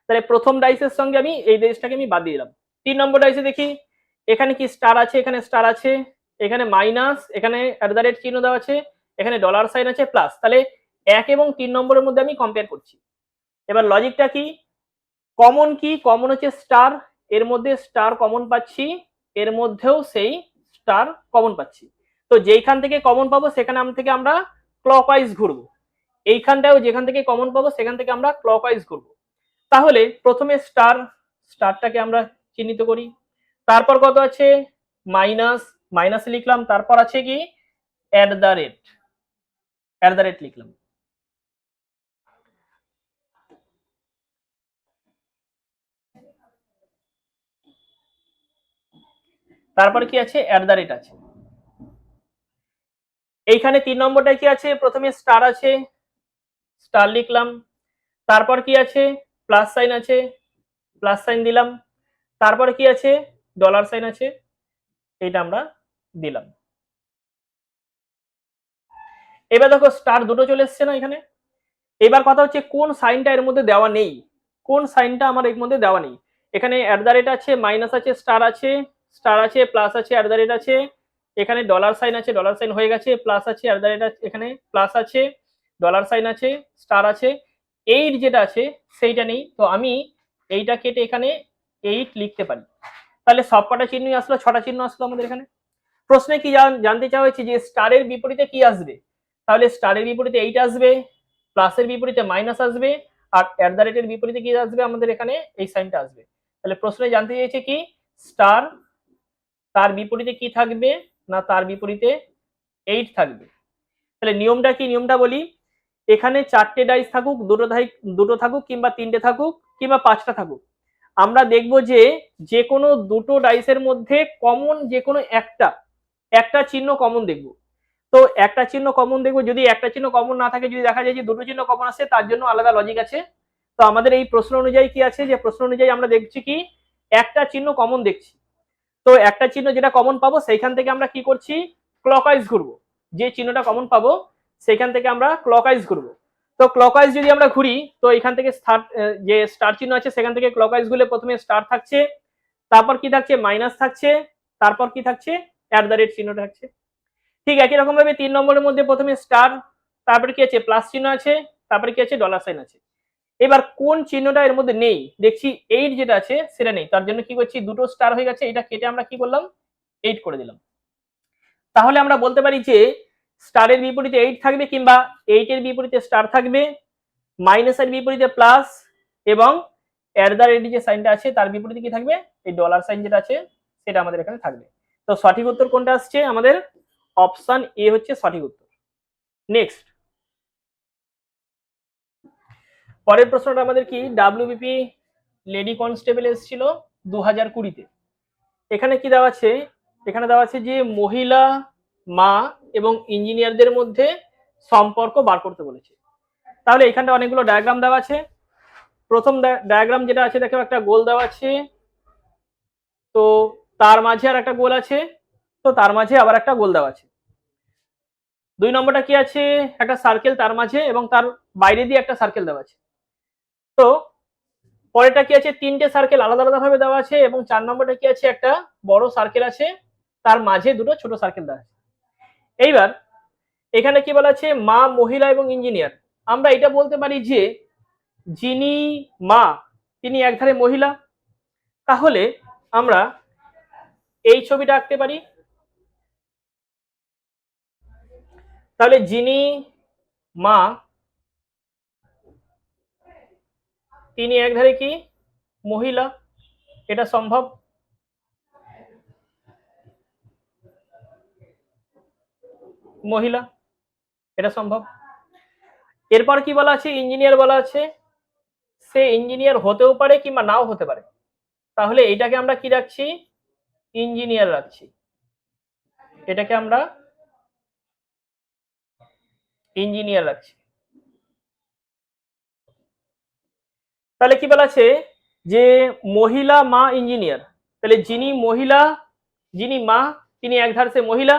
Speaker 1: তাহলে প্রথম ডাইসের সঙ্গে আমি এই ডাইসটাকে আমি বাদ দিয়ে দিলাম। 3 নম্বর ডাইসে দেখি এখানে কি স্টার আছে, এখানে স্টার আছে, এখানে মাইনাস, এখানে অ্যাট দ্য রেট চিহ্ন দেওয়া আছে, এখানে ডলার সাইন আছে, প্লাস। তাহলে 1 এবং 3 নম্বরের মধ্যে আমি কম্পেয়ার করছি। এবার লজিকটা কি, কমন কি? কমন হচ্ছে স্টার, এর মধ্যে স্টার কমন পাচ্ছি, এর মধ্যেও সেই স্টার কমন পাচ্ছি। তো যেইখান থেকে কমন পাবো সেখানে থেকে আমরা ক্লকওয়াইজ ঘুরবো, এইখানটাও যেখান থেকে কমন পাবো সেখান থেকে আমরা ক্লকওয়াইজ ঘুরবো। তাহলে প্রথমে স্টার, স্টারটাকে আমরা চিহ্নিত করি। তারপর কত আছে? মাইনাস, মাইনাস লিখলাম। তারপর আছে কি? At the rate, at the rate লিখলাম। তারপরে কি আছে? অ্যাট দ্য রেট আছে। এইখানে 3 নম্বরটায় কি আছে? প্রথমে স্টার আছে, স্টার লিখলাম। তারপর কি আছে? প্লাস সাইন আছে, প্লাস সাইন দিলাম। তারপরে কি আছে? ডলার সাইন আছে, এইটা আমরা দিলাম। এবার দেখো স্টার দুটো চলে এসছে না এখানে। এবার কথা হচ্ছে কোন সাইনটা এর মধ্যে দেওয়া নেই, কোন সাইনটা আমার এর মধ্যে দেওয়া নেই। এখানে অ্যাট দ্য রেট আছে, মাইনাস আছে, স্টার আছে, স্টার আছে, প্লাস আছে, অ্যাট দ্য রেট আছে, এখানে ডলার সাইন আছে, ডলার সাইন হয়ে গেছে, প্লাস আছে, অ্যাট দ্য রেট আছে, এখানে প্লাস আছে, ডলার সাইন আছে, স্টার আছে, 8 যেটা আছে সেইটা নেই। তো আমি এইটা কেটে এখানে 8 লিখতে পারি। তাহলে সবকটা চিহ্নই আসলো, 6টা চিহ্ন আসলো আমাদের এখানে। প্রশ্নে কি জানতে চাওয়া হয়েছে যে স্টারের বিপরীতে কি আসবে? তাহলে স্টারের বিপরীতে 8 আসবে, প্লাসের বিপরীতে মাইনাস আসবে, আর অ্যাট দ্য রেটের বিপরীতে কি আসবে? আমাদের এখানে এই সাইনটা আসবে। তাহলে প্রশ্নে জানতে চাইছে কি স্টার, তার বিপরীতে কি থাকবে? না তার বিপরীতে 8 থাকবে। তাহলে নিয়মটা কি? নিয়মটা বলি, এখানে 4টে ডাইস থাকুক, দুটো থাকুক, কিংবা 3টে থাকুক, কিংবা 5টা থাকুক, আমরা দেখব যে যে কোনো দুটো ডাইসের মধ্যে কমন যে কোনো একটা চিহ্ন কমন দেখব। তো একটা চিহ্ন কমন দেখবো, যদি একটা চিহ্ন কমন না থাকে, যদি দেখা যায় যে দুটো চিহ্ন কমন আসে, তার জন্য আলাদা লজিক আছে। তো আমাদের এই প্রশ্ন অনুযায়ী কি আছে, যে প্রশ্ন অনুযায়ী আমরা দেখছি কি একটা চিহ্ন কমন দেখছি। তো একটা চিহ্ন যেটা কমন পাবো সেইখান থেকে আমরা কি করছি? ক্লকওয়াইজ ঘুরবো। যে চিহ্নটা কমন পাবো সেখান থেকে আমরা ক্লকওয়াইজ ঘুরবো। তো ক্লকওয়াইজ যদি আমরা ঘুরি, তো এখান থেকে যে স্টার চিহ্ন আছে সেখান থেকে ক্লকওয়াইজ ঘুরলে প্রথমে স্টার থাকছে, তারপর কি থাকছে? মাইনাস থাকছে, তারপর কি থাকছে? অ্যাট দ্য রেট চিহ্নটা থাকছে। ঠিক একই রকম ভাবে 3 নম্বরের মধ্যে প্রথমে স্টার, তারপরে কি আছে? প্লাস চিহ্ন আছে, তারপরে কি আছে? ডলার সাইন আছে। এবার কোন চিহ্নটা এর মধ্যে নেই? দেখছি 8 যেটা আছে সেটা নেই, তার জন্য কি করছি? দুটো স্টার হয়ে গেছে, এটা কেটে আমরা কি করলাম? 8 করে দিলাম। তাহলে আমরা বলতে পারি যে স্টারের বিপরীতে 8 থাকবে কিংবা 8 এর বিপরীতে স্টার থাকবে, মাইনাসের বিপরীতে প্লাস, এবং এট দ্য রেট যে সাইনটা আছে তার বিপরীতে কি থাকবে, এই ডলার সাইন যেটা আছে সেটা আমাদের এখানে থাকবে। তো সঠিক উত্তর কোনটা আসছে, আমাদের অপশন এ হচ্ছে সঠিক উত্তর। নেক্সট, পরের প্রশ্নটা আমাদের কি, ডাব্লিউবিপি লেডি কনস্টেবল এসেছিল 2020-তে। এখানে কি দেওয়া আছে, এখানে দেওয়া আছে যে মহিলা মা এবং ইঞ্জিনিয়ারদের মধ্যে সম্পর্ক বার করতে বলেছে। তাহলে এখানটা অনেকগুলো ডায়াগ্রাম দেওয়া আছে। প্রথম ডায়াগ্রাম যেটা আছে দেখো, একটা গোল দেওয়া আছে, তো তার মাঝে আর একটা গোল আছে, তো তার মাঝে আবার একটা গোল দেওয়া আছে। 2 নম্বরটা কি আছে, একটা সার্কেল তার মাঝে এবং তার বাইরে দিয়ে একটা সার্কেল দেওয়া আছে। তো পরেরটা কি আছে, 3টে সার্কেল আলাদা আলাদা ভাবে দেওয়া আছে, এবং 4 নম্বরটা কি আছে, একটা বড় সার্কেল আছে, তার মাঝে দুটো ছোট সার্কেল দেওয়া আছে। এইবার এখানে কি বলা আছে, মা, মহিলা এবং ইঞ্জিনিয়ার। আমরা এটা বলতে পারি যে যিনি মা তিনি একধারে মহিলা, তাহলে আমরা এই ছবিটা আঁকতে পারি। তাহলে যিনি মা তিনি একধারে কি মহিলা, এটা সম্ভব। মহিলা, এটা সম্ভব। এরপর কি বলা আছে, ইঞ্জিনিয়ার বলা আছে, সে ইঞ্জিনিয়ার হতেও পারে কিংবা নাও হতে পারে। তাহলে এটাকে আমরা কি রাখছি, ইঞ্জিনিয়ার রাখছি, এটাকে আমরা ইঞ্জিনিয়ার রাখছি। তাহলে কি বলা আছে, যে মহিলা মা ইঞ্জিনিয়ার, তাহলে যিনি মহিলা, যিনি মা তিনি একধারে সে মহিলা।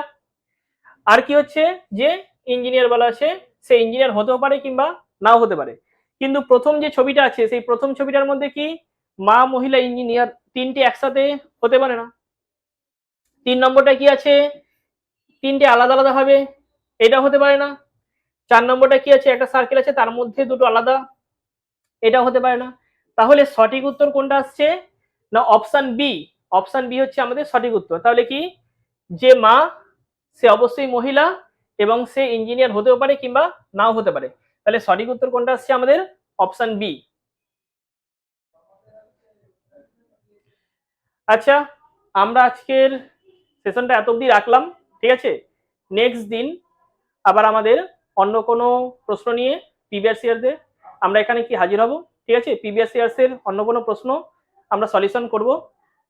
Speaker 1: আর কি হচ্ছে, যে ইঞ্জিনিয়ার বলা আছে, সে ইঞ্জিনিয়ার হতেও পারে কিংবা নাও হতে পারে। কিন্তু প্রথম যে ছবিটা আছে সেই প্রথম ছবিটার মধ্যে কি মা, মহিলা, ইঞ্জিনিয়ার তিনটে একসাথে হতে পারে না। 3 নম্বরটা কি আছে, তিনটে আলাদা আলাদা ভাবে, এটা হতে পারে না। 4 নম্বরটা কি আছে, একটা সার্কেল আছে তার মধ্যে দুটো আলাদা, এটা হতে পারে না। তাহলে সঠিক উত্তর কোনটা আসছে না, অপশন বি। অপশন বি হচ্ছে আমাদের সঠিক উত্তর। তাহলে কি, যে মা সে অবশ্যই মহিলা এবং সে ইঞ্জিনিয়ার হতেও পারে কিংবা নাও হতে পারে। তাহলে সঠিক উত্তর কোনটা আসছে, আমাদের অপশন বি। আচ্ছা, আমরা আজকের সেশনটা এত অবধি রাখলাম, ঠিক আছে। নেক্সট দিন আবার আমাদের অন্য কোনো প্রশ্ন নিয়ে প্রিভিয়াস ইয়ারদের আমরা এখানে কি হাজির হব, ঠিক আছে। প্রিভিয়াস ইয়ার্সের অন্য কোনো প্রশ্ন আমরা সলিউশন করব,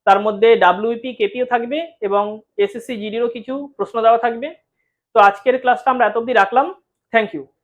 Speaker 1: তার মধ্যে ডাব্লিউপি কেপিও থাকবে এবং এসএসসি জিডিরও কিছু প্রশ্ন দেওয়া থাকবে। তো আজকের ক্লাসটা আমরা এত অবধি রাখলাম। Thank you.